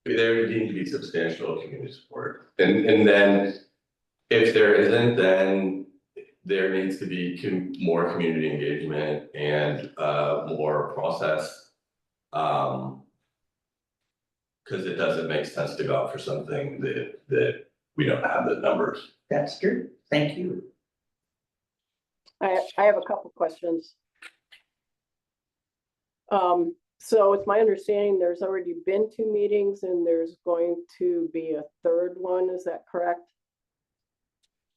there would need to be substantial community support. And then if there isn't, then there needs to be more community engagement and more process. Because it doesn't make sense to go out for something that we don't have the numbers. That's true. Thank you. I have a couple questions. So it's my understanding there's already been 2 meetings and there's going to be a third one, is that correct?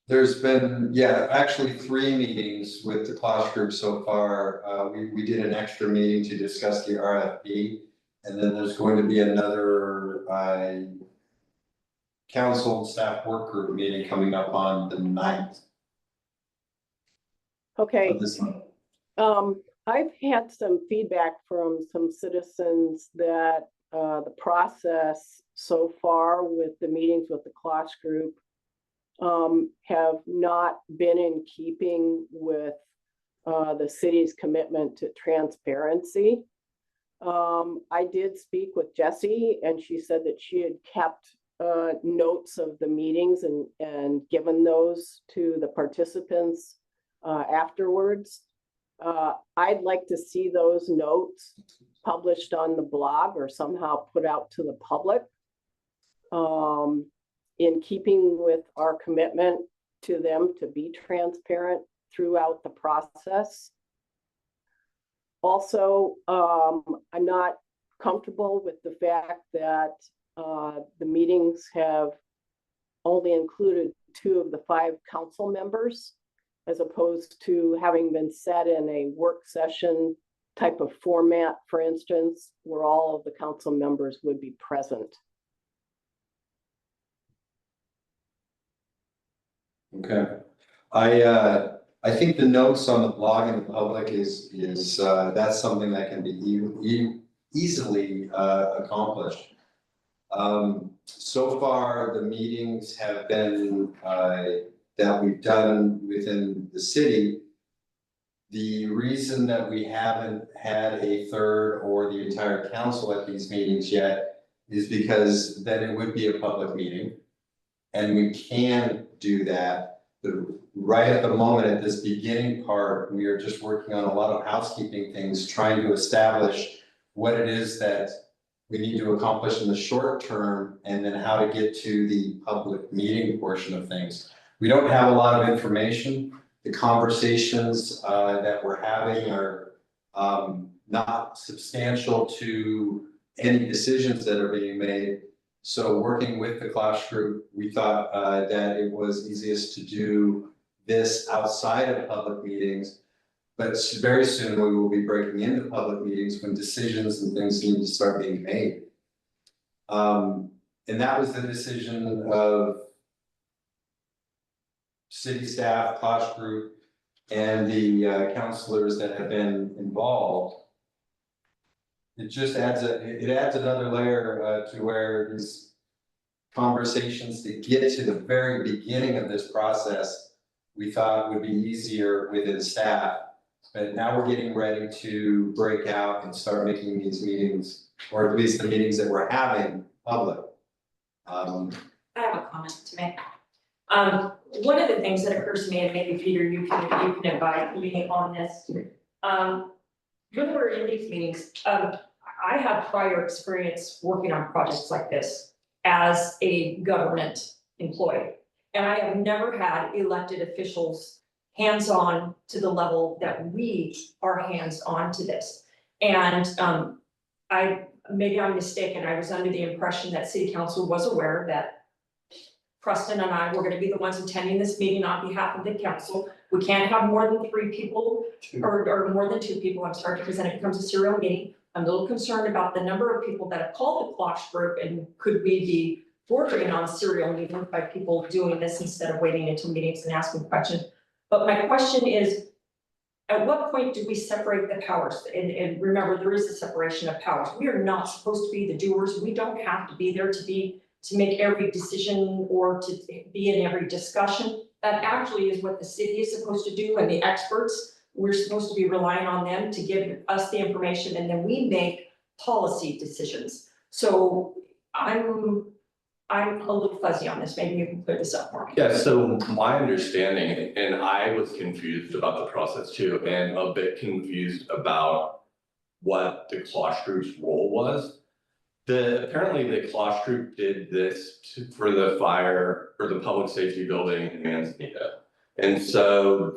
There's been, yeah, actually 3 meetings with the Klosh group so far. We did an extra meeting to discuss the RFP. And then there's going to be another council staff work group meeting coming up on the 9th. Okay. Of this month. I've had some feedback from some citizens that the process so far with the meetings with the Klosh group have not been in keeping with the city's commitment to transparency. I did speak with Jessie and she said that she had kept notes of the meetings and given those to the participants afterwards. I'd like to see those notes published on the blog or somehow put out to the public in keeping with our commitment to them to be transparent throughout the process. Also, I'm not comfortable with the fact that the meetings have only included 2 of the 5 council members, as opposed to having been set in a work session type of format, for instance, where all of the council members would be present. Okay. I think the notes on the blog in the public is that's something that can be easily accomplished. So far, the meetings have been that we've done within the city. The reason that we haven't had a third or the entire council at these meetings yet is because then it would be a public meeting. And we can do that. But right at the moment, at this beginning part, we are just working on a lot of housekeeping things, trying to establish what it is that we need to accomplish in the short term, and then how to get to the public meeting portion of things. We don't have a lot of information. The conversations that we're having are not substantial to any decisions that are being made. So working with the Clash group, we thought that it was easiest to do this outside of public meetings. But very soon we will be breaking into public meetings when decisions and things need to start being made. And that was the decision of city staff, Clash group, and the counselors that have been involved. It just adds another layer to where these conversations to get to the very beginning of this process, we thought would be easier within staff. But now we're getting ready to break out and start making these meetings, or at least the meetings that we're having, public. I have a comment to make. One of the things that occurs to me, and maybe Peter, you can advise me on this. When we're in these meetings, I have prior experience working on projects like this as a government employee. And I have never had elected officials hands-on to the level that we are hands-on to this. And maybe I'm mistaken, I was under the impression that city council was aware that Preston and I were gonna be the ones attending this meeting on behalf of the council. We can't have more than 3 people or more than 2 people, I'm sorry, because then it becomes a serial meeting. I'm a little concerned about the number of people that have called the Clash group, and could we be bordering on serial meetings by people doing this instead of waiting until meetings and asking questions? But my question is, at what point do we separate the powers? And remember, there is a separation of powers. We are not supposed to be the doers. We don't have to be there to make every decision or to be in every discussion. That actually is what the city is supposed to do, and the experts, we're supposed to be relying on them to give us the information, and then we make policy decisions. So I'm a little fuzzy on this. Maybe you can clear this up for me. Yeah, so my understanding, and I was confused about the process too, and a bit confused about what the Clash group's role was. Apparently the Clash group did this for the fire, for the public safety building in Manzanita. And so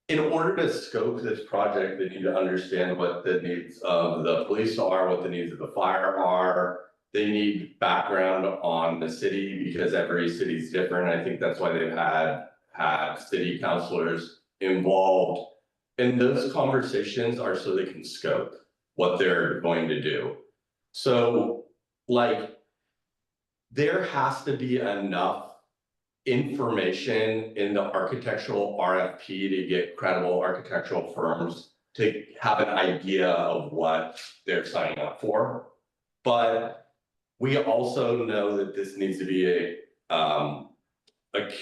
in order to scope this project, they need to understand what the needs of the police are, what the needs of the fire are. They need background on the city because every city is different. I think that's why they've had city councilors involved. And those conversations are so they can scope what they're going to do. So like, there has to be enough information in the architectural RFP to get credible architectural firms to have an idea of what they're signing up for. But we also know that this needs to be a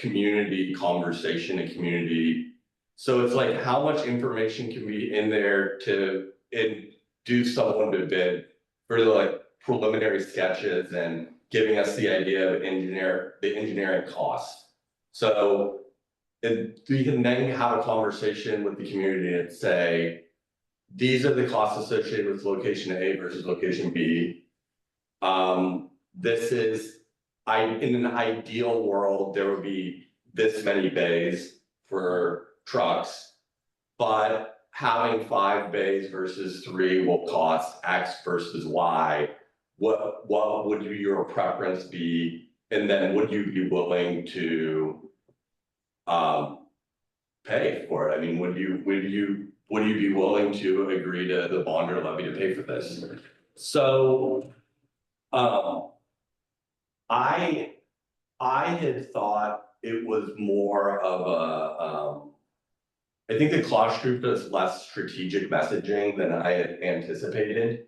community conversation, a community. So it's like, how much information can be in there to induce someone to bid for the like preliminary sketches and giving us the idea of the engineering costs. So we can then have a conversation with the community and say, these are the costs associated with location A versus location B. This is, in an ideal world, there would be this many bays for trucks, but having 5 bays versus 3 will cost X versus Y. What would your preference be? And then would you be willing to pay for it? I mean, would you be willing to agree to the bond or levy to pay for this? So I had thought it was more of I think the Clash group does less strategic messaging than I had anticipated.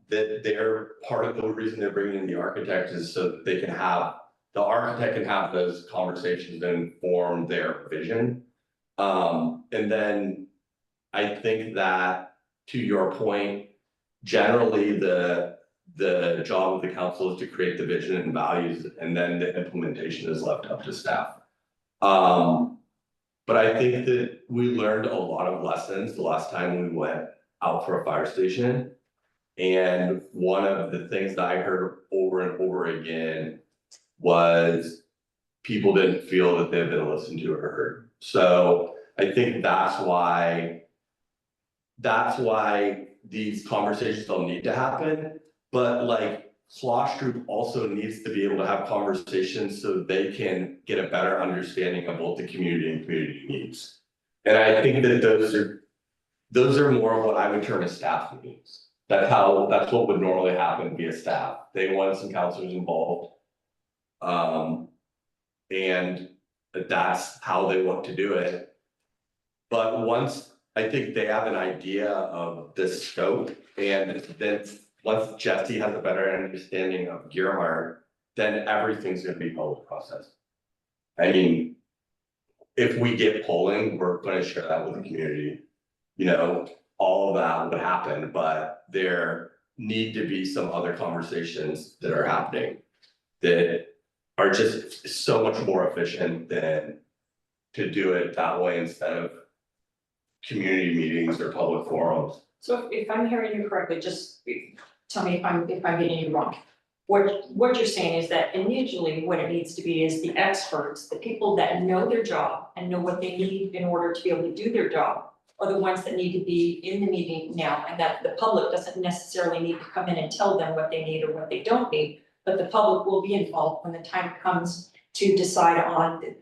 That they're part of the reason they're bringing in the architect is so that they can have, the architect can have those conversations and inform their vision. And then I think that, to your point, generally the job of the council is to create the vision and values, and then the implementation is left up to staff. But I think that we learned a lot of lessons the last time we went out for a fire station. And one of the things that I heard over and over again was people didn't feel that they've been listened to or heard. So I think that's why these conversations don't need to happen. But like Slosh Group also needs to be able to have conversations so they can get a better understanding of both the community and community needs. And I think that those are more of what I would term as staff meetings. That's what would normally happen via staff. They wanted some counselors involved. And that's how they want to do it. But once I think they have an idea of the scope, and then once Jesse has a better understanding of Gearhart, then everything's gonna be public process. I mean, if we get polling, we're gonna share that with the community. You know, all of that would happen, but there need to be some other conversations that are happening that are just so much more efficient than to do it that way instead of community meetings or public forums. So if I'm hearing you correctly, just tell me if I'm getting you wrong. What you're saying is that initially what it needs to be is the experts, the people that know their job and know what they need in order to be able to do their job, are the ones that need to be in the meeting now, and that the public doesn't necessarily need to come in and tell them what they need or what they don't need, but the public will be involved when the time comes to decide on the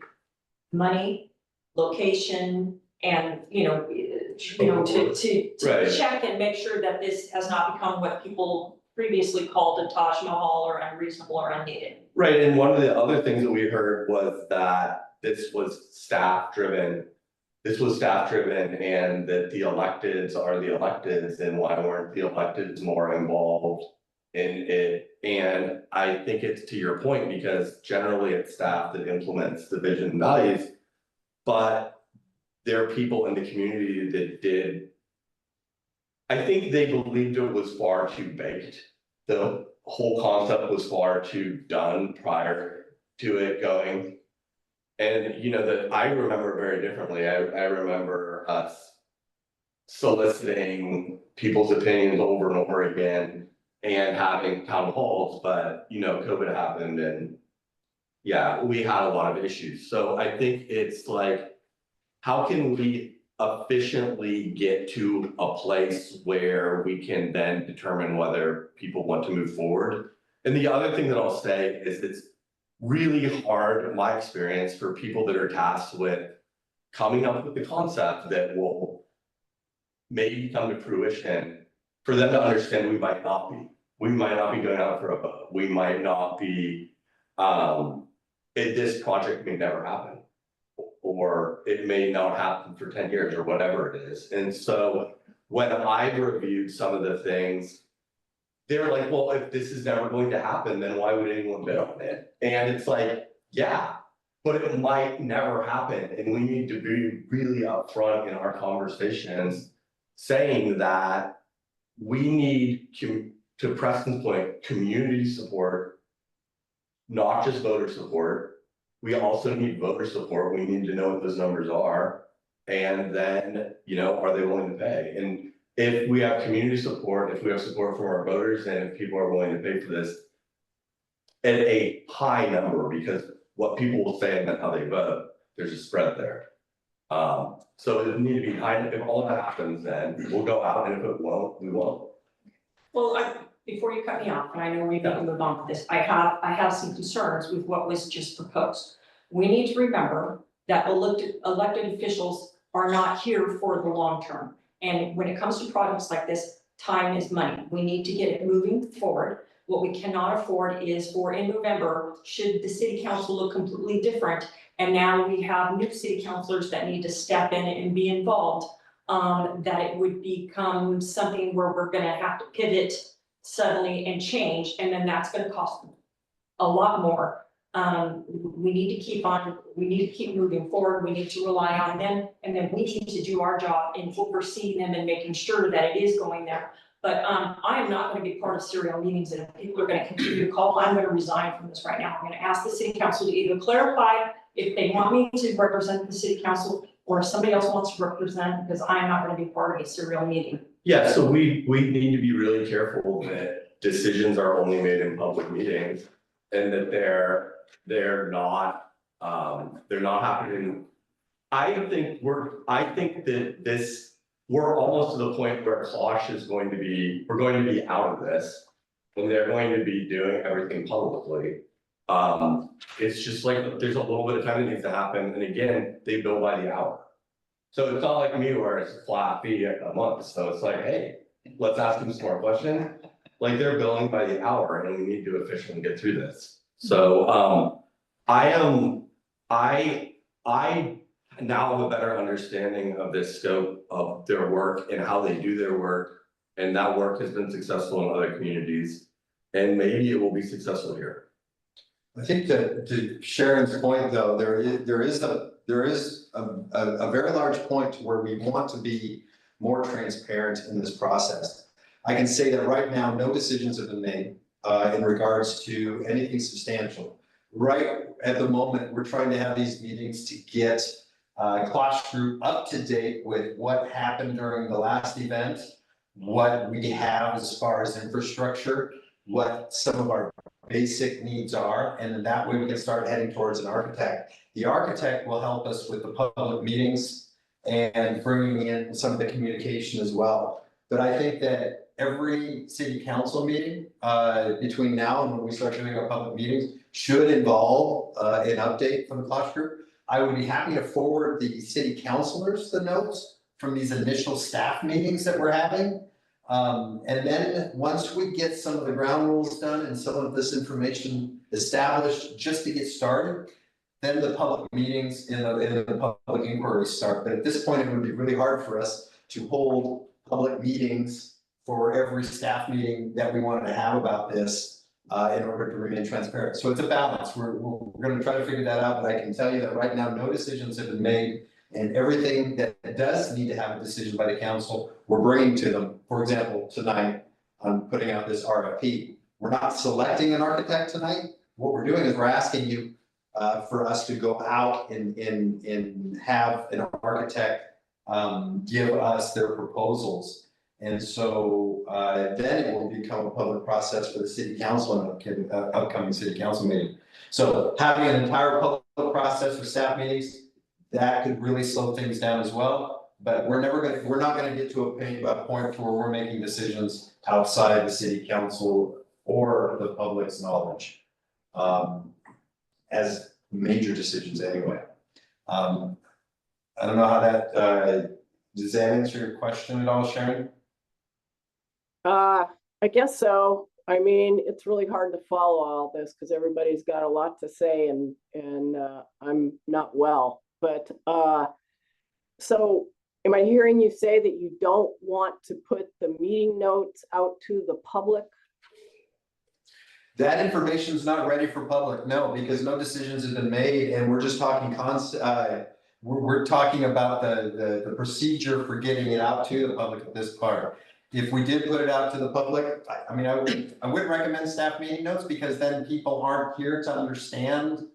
money, location, and, to Right. check and make sure that this has not become what people previously called a Taj Mahal or unreasonable or unneeded. Right, and one of the other things that we heard was that this was staff driven. This was staff driven, and that the electeds are the electeds, and why weren't the electeds more involved in it? And I think it's to your point, because generally it's staff that implements the vision and values. But there are people in the community that did. I think they believed it was far too baked. The whole concept was far too done prior to it going. And that I remember very differently. I remember us soliciting people's opinions over and over again and having town halls, but COVID happened and yeah, we had a lot of issues. So I think it's like, how can we efficiently get to a place where we can then determine whether people want to move forward? And the other thing that I'll say is it's really hard, in my experience, for people that are tasked with coming up with the concept that will maybe come to fruition, for them to understand we might not be. We might not be going out for a vote. We might not be, this project may never happen. Or it may not happen for 10 years or whatever it is. And so when I reviewed some of the things, they're like, well, if this is never going to happen, then why would anyone bid on it? And it's like, yeah, but it might never happen. And we need to be really upfront in our conversations saying that we need, to Preston's point, community support, not just voter support. We also need voter support. We need to know what those numbers are. And then, are they willing to pay? And if we have community support, if we have support from our voters, and if people are willing to pay for this at a high number, because what people will say and then how they vote, there's a spread there. So it need to be high. If all that happens, then we'll go out, and if it won't, we won't. Well, before you cut me off, and I know we need to move on with this, I have some concerns with what was just proposed. We need to remember that elected officials are not here for the long term. And when it comes to projects like this, time is money. We need to get it moving forward. What we cannot afford is for in November, should the city council look completely different, and now we have new city councilors that need to step in and be involved, that it would become something where we're gonna have to pivot suddenly and change, and then that's gonna cost a lot more. We need to keep moving forward. We need to rely on them, and then we need to do our job in overseeing them and making sure that it is going there. But I am not gonna be part of serial meetings, and if people are gonna continue to call, I'm gonna resign from this right now. I'm gonna ask the city council to either clarify if they want me to represent the city council, or if somebody else wants to represent, because I'm not gonna be part of a serial meeting. Yeah, so we need to be really careful that decisions are only made in public meetings, and that they're not happening. I think that we're almost to the point where Klosh we're going to be out of this. when they're going to be doing everything publicly. It's just like, there's a little bit of time that needs to happen, and again, they bill by the hour. So it's not like me where it's a flat fee a month, so it's like, hey, let's ask them some more questions. Like, they're billing by the hour, and we need to efficiently get through this. So, I now have a better understanding of the scope of their work and how they do their work. And that work has been successful in other communities, and maybe it will be successful here. I think that to Sharon's point, though, there is a very large point where we want to be more transparent in this process. I can say that right now, no decisions have been made in regards to anything substantial. Right at the moment, we're trying to have these meetings to get Klosh Group up to date with what happened during the last event, what we have as far as infrastructure, what some of our basic needs are, and then that way we can start heading towards an architect. The architect will help us with the public meetings and bringing in some of the communication as well. But I think that every city council meeting between now and when we start doing our public meetings should involve an update from the Klosh Group. I would be happy to forward the city councilors the notes from these initial staff meetings that we're having. And then once we get some of the ground rules done and some of this information established just to get started, then the public meetings and the public inquiries start. But at this point, it would be really hard for us to hold public meetings for every staff meeting that we wanted to have about this in order to remain transparent. So it's a balance. We're going to try to figure that out, but I can tell you that right now, no decisions have been made. And everything that does need to have a decision by the council, we're bringing to them. For example, tonight, I'm putting out this RFP. We're not selecting an architect tonight. What we're doing is we're asking you for us to go out and have an architect give us their proposals. And so then it will become a public process for the city council and upcoming city council meeting. So having an entire public process for staff meetings, that could really slow things down as well, but we're not gonna get to a point where we're making decisions outside the city council or the public's knowledge. As major decisions anyway. I don't know how that, does that answer your question at all, Sharon? I guess so. I mean, it's really hard to follow all this because everybody's got a lot to say and I'm not well. But so am I hearing you say that you don't want to put the meeting notes out to the public? That information is not ready for public, no, because no decisions have been made, and we're just talking we're talking about the procedure for getting it out to the public at this part. If we did put it out to the public, I mean, I wouldn't recommend staff meeting notes because then people aren't here to understand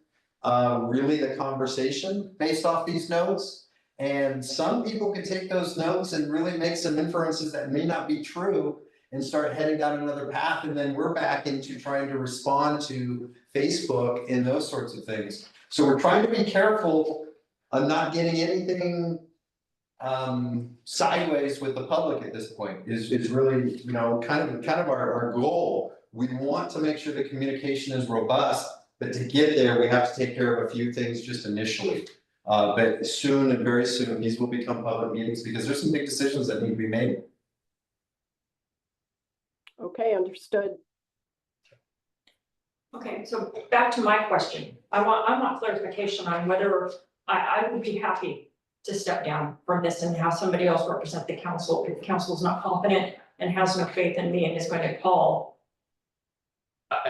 really the conversation based off these notes. And some people can take those notes and really make some inferences that may not be true and start heading down another path. And then we're back into trying to respond to Facebook and those sorts of things. So we're trying to be careful of not getting anything sideways with the public at this point is really, you know, kind of our goal. We want to make sure the communication is robust, but to get there, we have to take care of a few things just initially. But soon and very soon, these will become public meetings because there's some big decisions that need to be made. Okay, understood. Okay, so back to my question. I want clarification on whether I would be happy to step down from this and have somebody else represent the council if the council is not confident and has no faith in me and is going to call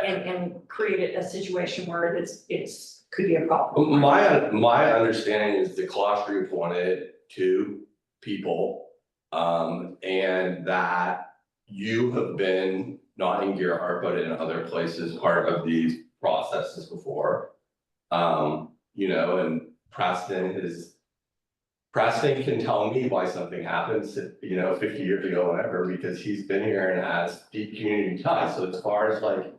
and create a situation where it's could be a problem. My understanding is the Klosh Group wanted 2 people, and that you have been not in Gearhart, but in other places, part of these processes before. You know, and Preston can tell me why something happens, you know, 50 years ago, whatever, because he's been here and has deep community ties. So as far as like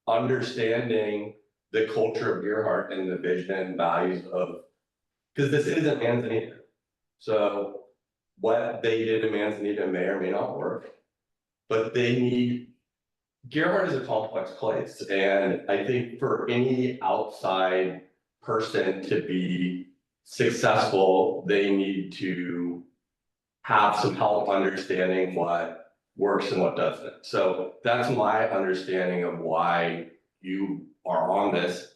understanding the culture of Gearhart and the vision and values of, because this isn't Manzanita. So what they did in Manzanita may or may not work, but they need Gerhard is a complex place, and I think for any outside person to be successful, they need to have some help understanding what works and what doesn't. So that's my understanding of why you are on this.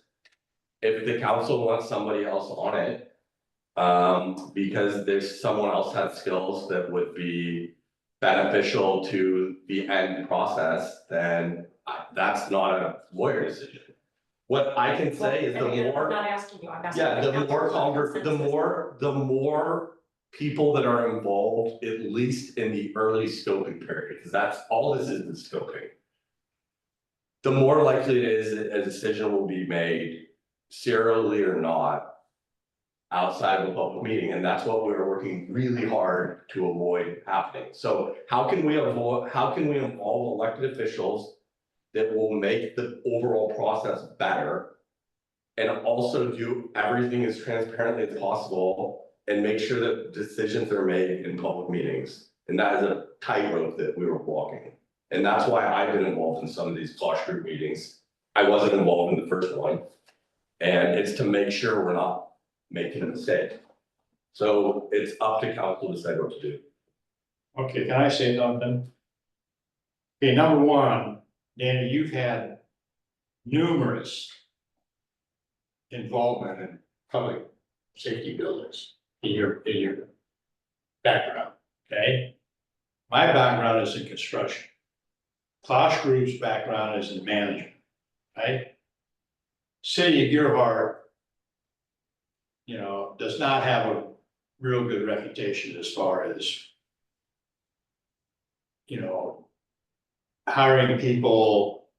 If the council wants somebody else on it, because there's someone else has skills that would be beneficial to the end process, then that's not a lawyer decision. What I can say is the And again, I'm more, not asking you, I'm asking. yeah, the more conversation. the more people that are involved, at least in the early scoping period, because that's all this is scoping. The more likely it is that a decision will be made, serially or not, outside of a public meeting, and that's what we're working really hard to avoid happening. So how can we involve elected officials that will make the overall process better? And also do everything as transparently as possible and make sure that decisions are made in public meetings. And that is a tightrope that we were walking. And that's why I've been involved in some of these Klosh group meetings. I wasn't involved in the first one. And it's to make sure we're not making a mistake. So it's up to council to decide what to do. Okay, can I say something? Okay, number one, Danny, you've had numerous involvement in public safety buildings in your background, okay? My background is in construction. Klosh Group's background is in management, right? City of Gerhart, you know, does not have a real good reputation as far as, you know, hiring people,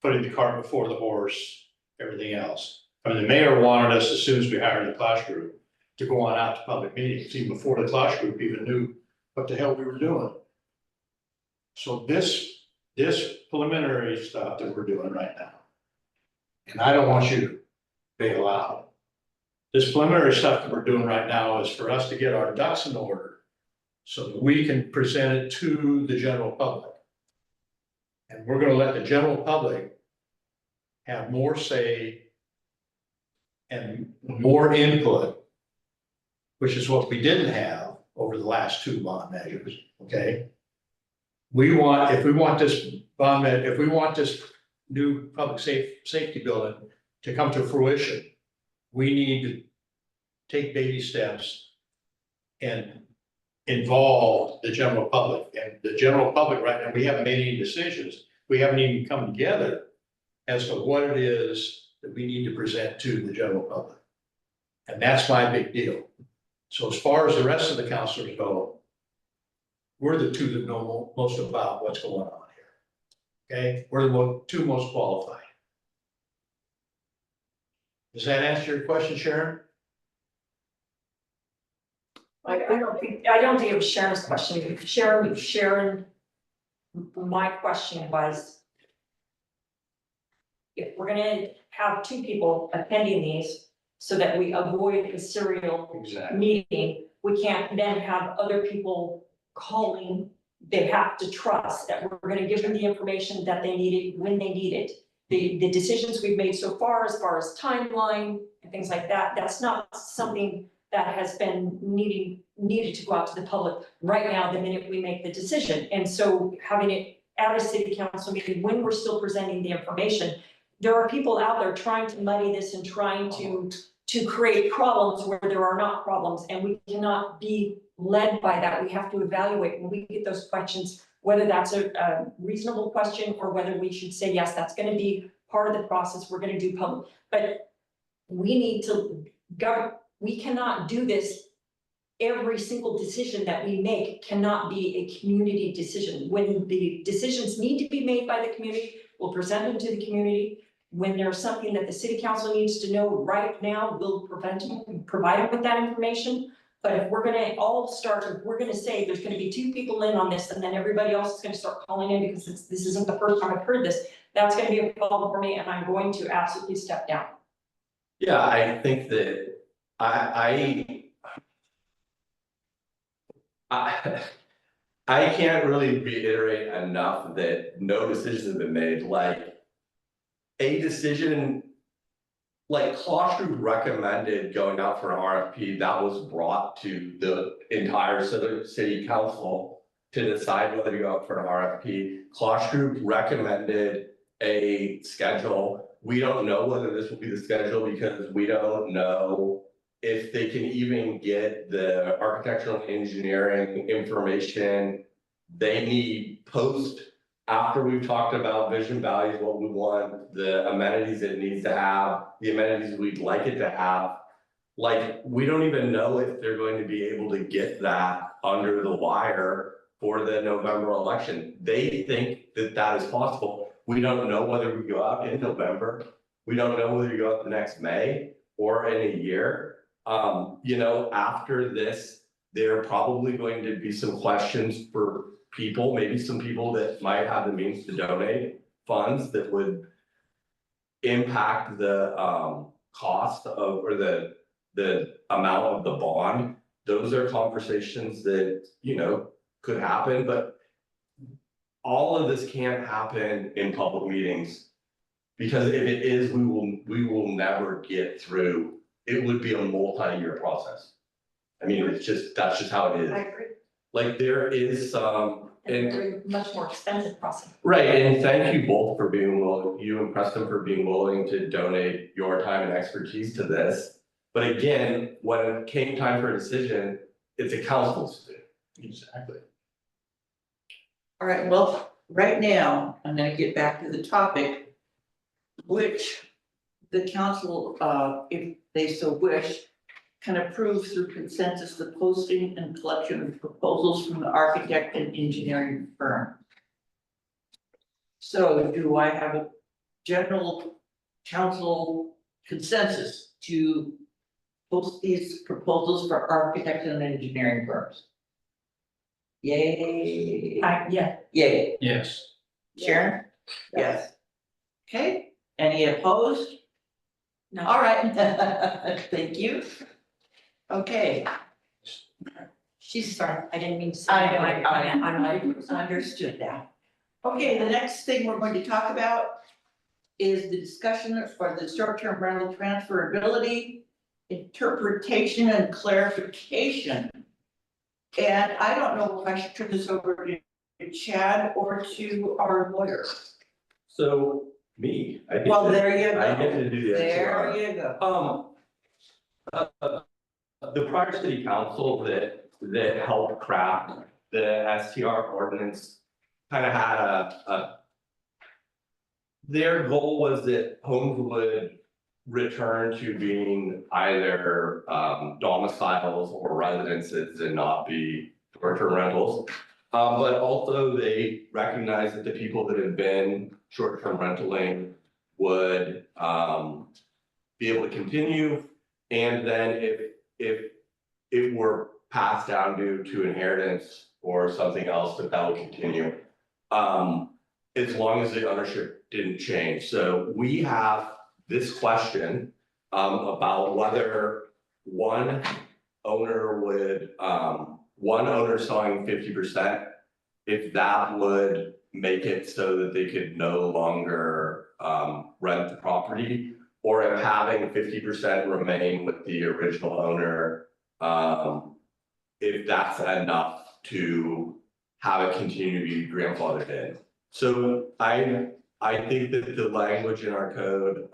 putting the cart before the horse, everything else. I mean, the mayor wanted us, as soon as we hired the Klosh Group, to go on out to public meetings, even before the Klosh Group even knew what the hell we were doing. So this preliminary stuff that we're doing right now, and I don't want you to bail out. This preliminary stuff that we're doing right now is for us to get our ducks in order so that we can present it to the general public. And we're gonna let the general public have more say and more input, which is what we didn't have over the last two bond measures, okay? If we want this new public safety building to come to fruition, we need to take baby steps and involve the general public. And the general public right now, we haven't made any decisions. We haven't even come together as to what it is that we need to present to the general public. And that's my big deal. So as far as the rest of the counselors go, we're the two that know most about what's going on here. Okay, we're the two most qualified. Does that answer your question, Sharon? I don't think it was Sharon's question. Sharon, my question was, if we're gonna have two people attending these so that we avoid a serial Exactly. meeting, we can't then have other people calling. They have to trust that we're gonna give them the information that they needed when they need it. The decisions we've made so far as timeline and things like that, that's not something that has been needed to go out to the public right now, the minute we make the decision. And so having it at a city council meeting when we're still presenting the information, there are people out there trying to muddy this and trying to create problems where there are not problems, and we cannot be led by that. We have to evaluate when we get those questions, whether that's a reasonable question or whether we should say, yes, that's gonna be part of the process, we're gonna do public. But we need to we cannot do this. Every single decision that we make cannot be a community decision. When the decisions need to be made by the community, we'll present them to the community. When there's something that the city council needs to know right now, we'll provide them with that information. But if we're gonna we're gonna say there's gonna be two people in on this, and then everybody else is gonna start calling in because this isn't the first time I've heard this, that's gonna be a problem for me, and I'm going to absolutely step down. Yeah, I think that I I can't really reiterate enough that no decisions have been made, like. A decision. Like Klosh Group recommended going out for an RFP, that was brought to the entire city council. To decide whether to go out for an RFP, Klosh Group recommended a schedule. We don't know whether this will be the schedule because we don't know. If they can even get the architectural and engineering information they need post. After we've talked about vision values, what we want, the amenities it needs to have, the amenities we'd like it to have. Like, we don't even know if they're going to be able to get that under the wire for the November election. They think that that is possible. We don't know whether we go out in November. We don't know whether we go out the next May or in a year. You know, after this, there are probably going to be some questions for people, maybe some people that might have the means to donate funds that would impact the cost of, or the amount of the bond. Those are conversations that, you know, could happen, but all of this can't happen in public meetings. Because if it is, we will never get through. It would be a multi-year process. I mean, it's just, that's just how it is. I agree. Like, there is some. And very much more expensive process. Right, and thank you both for being willing, you and Preston for being willing to donate your time and expertise to this. But again, when it came time for a decision, it's a council's decision. Exactly. All right, well, right now, I'm gonna get back to the topic, which the council, if they so wish, can approve through consensus the posting and collection of proposals from the architect and engineering firm. So do I have a general council consensus to post these proposals for architect and engineering firms? Yay. Yeah. Yay. Yes. Sharon? Yes. Okay, any opposed? No. All right, thank you. Okay, She's sorry, I didn't mean to say. I understood that. Okay, the next thing we're going to talk about is the discussion for the short-term rental transferability, interpretation and clarification. And I don't know if I should turn this over to Chad or to our lawyer. So, me, I get Well, to- there you I get go. to do the There STR. you go. The prior city council that helped craft the STR ordinance kind of had a. Their goal was that homes would return to being either domiciles or residences and not be short-term rentals. But also they recognize that the people that have been short-term rentaling would be able to continue. And then if it were passed down due to inheritance or something else, that would continue. As long as the ownership didn't change. So we have this question about whether one owner would, one owner selling 50%, if that would make it so that they could no longer rent the property, or if having 50% remain with the original owner, if that's enough to have it continue to be grandfathered in. So I think that the language in our code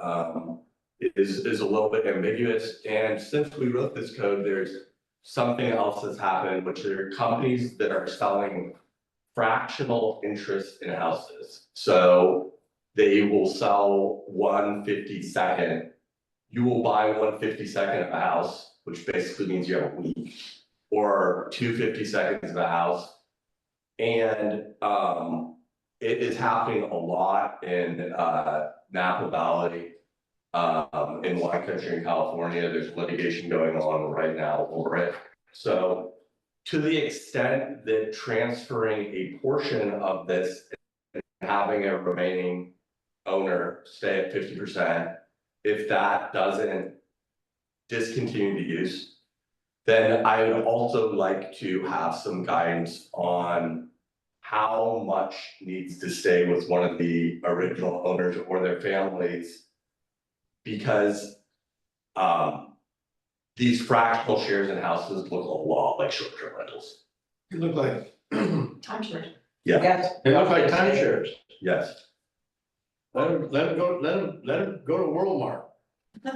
is a little bit ambiguous, and since we wrote this code, there's something else that's happened, which are companies that are selling fractional interest in houses. So they will sell 1/52. You will buy 1/52 of a house, which basically means you have a week, or 2/52 of a house. And it is happening a lot in Napa Valley, in Wine Country in California. There's litigation going on right now over it. So to the extent that transferring a portion of this and having a remaining owner stay at 50%, if that doesn't discontinue the use, Then I would also like to have some guidance on how much needs to stay with one of the original owners or their families. Because these fractional shares in houses look a lot like short-term rentals. It looked like, Timeshare. Yeah, Yes. it looked like timeshares. yes. Let them go to Worldmark.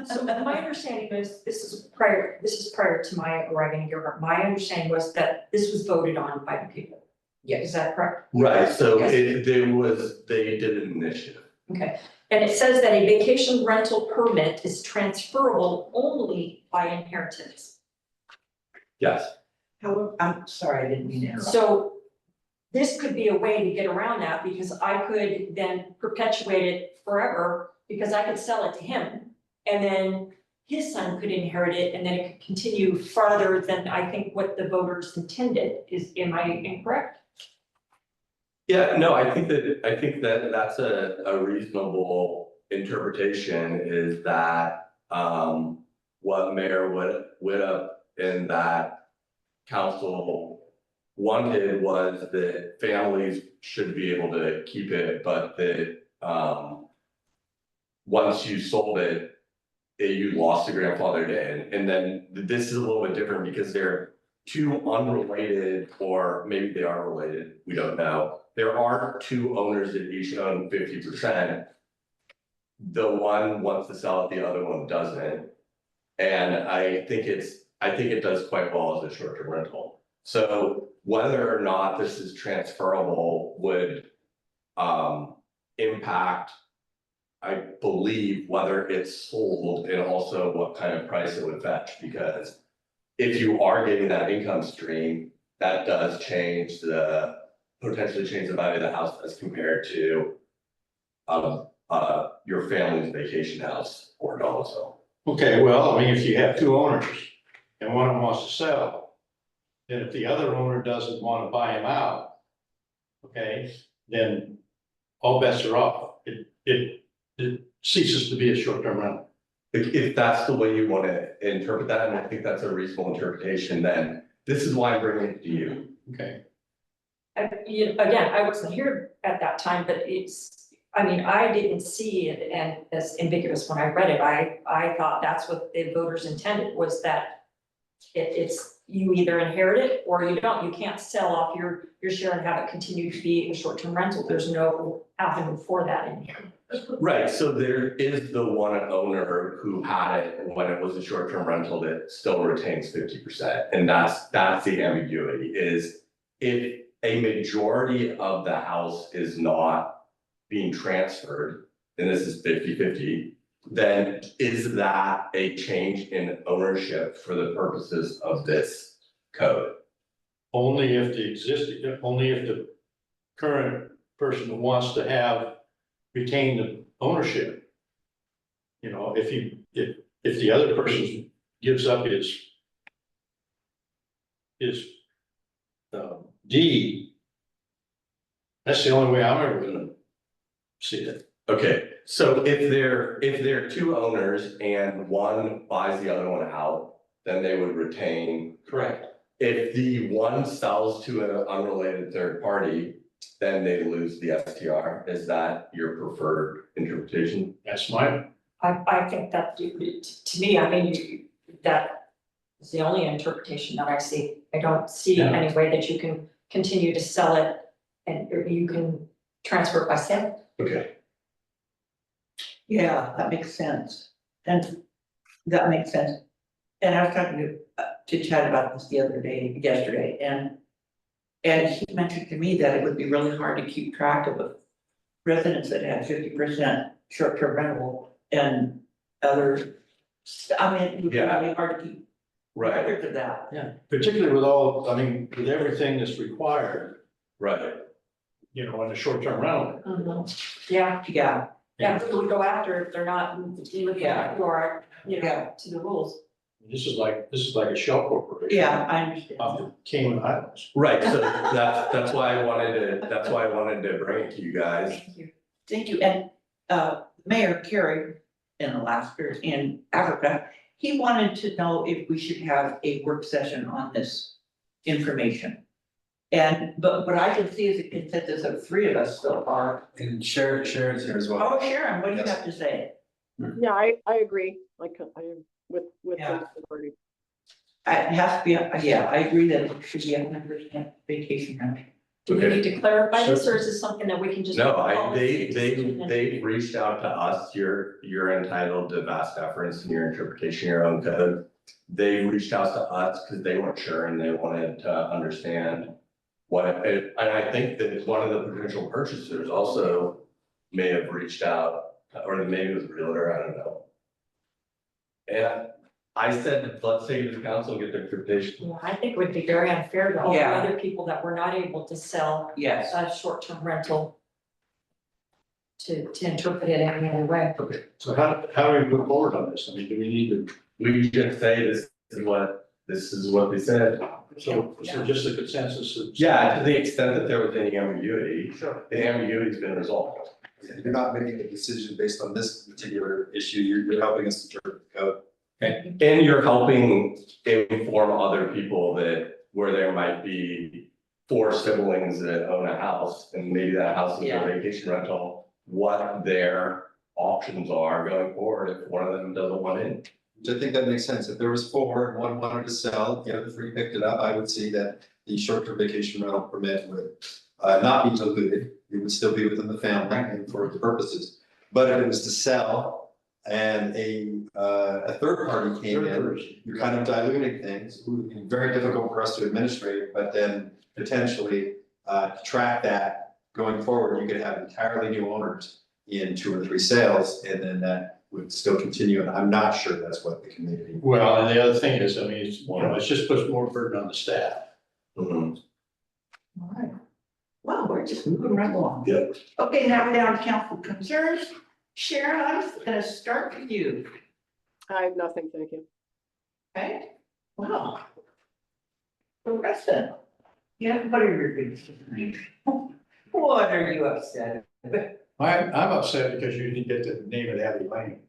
So my understanding is, this is prior to my arriving here, my understanding was that this was voted on by the people. Yeah, is that correct? Right, so Okay. they did an initiative. Okay, and it says that a vacation rental permit is transferable only by inheritance. Yes, However, I'm sorry, I didn't mean to interrupt. So this could be a way to get around that, because I could then perpetuate it forever, because I could sell it to him. And then his son could inherit it, and then it could continue farther than I think what the voters intended. Am I incorrect? yeah, no, I think that that's a reasonable interpretation, is that what Mayor Whittup and that council wanted was that families should be able to keep it, but that once you sold it, you lost the grandfathered in. And then this is a little bit different because they're two unrelated, or maybe they are related, we don't know. There are two owners that each own 50%. The one wants to sell it, the other one doesn't. And I think it does quite well as a short-term rental. So whether or not this is transferable would impact, I believe, whether it's sold and also what kind of price it would fetch. Because if you are getting that income stream, that does potentially change the value of the house as compared to your family's vacation house or also. Okay, well, I mean, if you have two owners and one of them wants to sell, then if the other owner doesn't want to buy him out, okay, then all bets are off. It ceases to be a short-term rental. If that's the way you want to interpret that, and I think that's a reasonable interpretation, then this is why I'm bringing it to you. Okay. Again, I wasn't here at that time, but I didn't see it and as ambiguous when I read it. I thought that's what the voters intended, was that it's you either inherit it or you don't. You can't sell off your share and have it continue to be a short-term rental. There's no avenue for that in here. Right, so there is the one owner who had it when it was a short-term rental that still retains 50%. And that's the ambiguity, is if a majority of the house is not being transferred, and this is 50-50, then is that a change in ownership for the purposes of this code? Only if the current person who wants to have retained the ownership. You know, if the other person gives up his deed, that's the only way I'm ever gonna see it. Okay, so if there are two owners and one buys the other one out, then they would retain. Correct. If the one sells to an unrelated third party, then they lose the STR. Is that your preferred interpretation? That's my, I think that, to me, that is the only interpretation that I see. I don't see Yeah. any way that you can continue to sell it and you can transfer it by sale. Okay. Yeah, that makes sense. And that makes sense. And I was talking to Chad about this yesterday, and he mentioned to me that it would be really hard to keep track of a residents that had 50% short-term rental and other, it would be Yeah. really hard to keep Right, records of that. yeah, particularly with everything that's required, right. you know, in a short-term rental. Yeah, Yeah, who would go after if they're not looking at who are, Yeah. to the rules. This is like a shell corporation. yeah, I understand. Of the Cayman Islands. Right, so that's why I wanted to bring it to you guys. Thank you. Thank you. And Mayor Carey in Alaska, in Africa, he wanted to know if we should have a work session on this information. And, but I can see as a consensus of three of us so far. And Sharon's here as well. Oh, Sharon, what do you Yes. have to say? Yeah, I agree, like, I am with Yeah. the majority. It has to be, yeah, I agree that it should be 100% vacation rental. Do we Okay. need to clarify this, or is this something that we can just? No, policy decision and- they've reached out to us, you're entitled to vast deference in your interpretation of your own code. They reached out to us because they weren't sure and they wanted to understand and I think that one of the potential purchasers also may have reached out, or maybe it was a realtor, I don't know. And I said, let's take it to the council and get their interpretation. Yeah, I think it would be very unfair to all the Yeah. other people that were not able to sell Yes, a short-term rental to interpret it any other way. Okay, so how do we move forward on this? I mean, do we need to, We just say this is what they said. so just a consensus of. Yeah, to the extent that there was any ambiguity, Sure. the ambiguity's been resolved. You're not making a decision based on this particular issue, you're helping us interpret the code. And you're helping inform other people that where there might be four siblings that own a house and maybe that house is Yeah. a vacation rental, what their options are going forward if one of them doesn't want in. Which I think that makes sense. If there was four and one wanted to sell, the other three picked it up, I would see that the short-term vacation rental permit would not be diluted. It would still be within the family and for the purposes. But if it was to sell and a third party came in, you're kind of diluting things. It would be very difficult for us to administrate, but then potentially to track that going forward, you could have entirely new owners in 2 or 3 sales, and then that would still continue, and I'm not sure that's what the community. Well, and the other thing is, I mean, it's, it just puts more burden on the staff. Mhm. all right. Well, we're just moving right along. Yep. Okay, now we're down to council concerns. Sharon, I'm gonna start with you, I have nothing, thank you. okay? Wow. Preston, yeah, what are your grievances? What are you upset? I'm upset because you didn't get the name of Abbey Lane.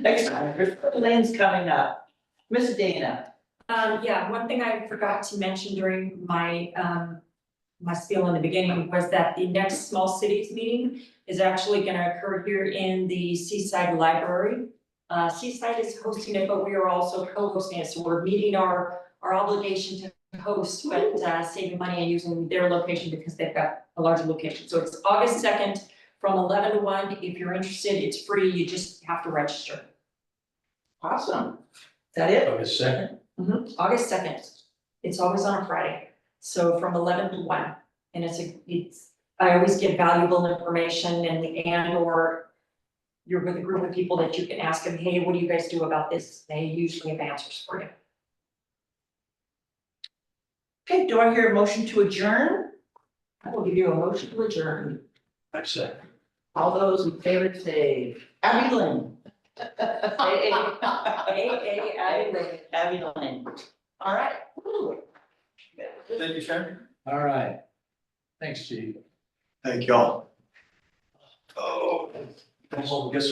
Next time, Lane's coming up. Miss Dana. Yeah, one thing I forgot to mention during my, my spiel in the beginning was that the next small cities meeting is actually gonna occur here in the Seaside Library. Seaside is hosting it, but we are also co-hosting it, so we're meeting our obligation to host, but saving money and using their location because they've got a larger location. So it's August 2nd from 11 to 1. If you're interested, it's free, you just have to register. Awesome. Is that it? August 2nd. August 2nd. It's always on a Friday, so from 11 to 1. And I always get valuable information or you're with a group of people that you can ask them, hey, what do you guys do about this? They usually have answers for you. Okay, do I hear a motion to adjourn? I will give you a motion to adjourn. I say. All those in favor say Abby Lynn. Abby Lynn. Abby Lynn. All right. Thank you, Sharon. All right. Thanks, Chief. Thank y'all. Oh. Guess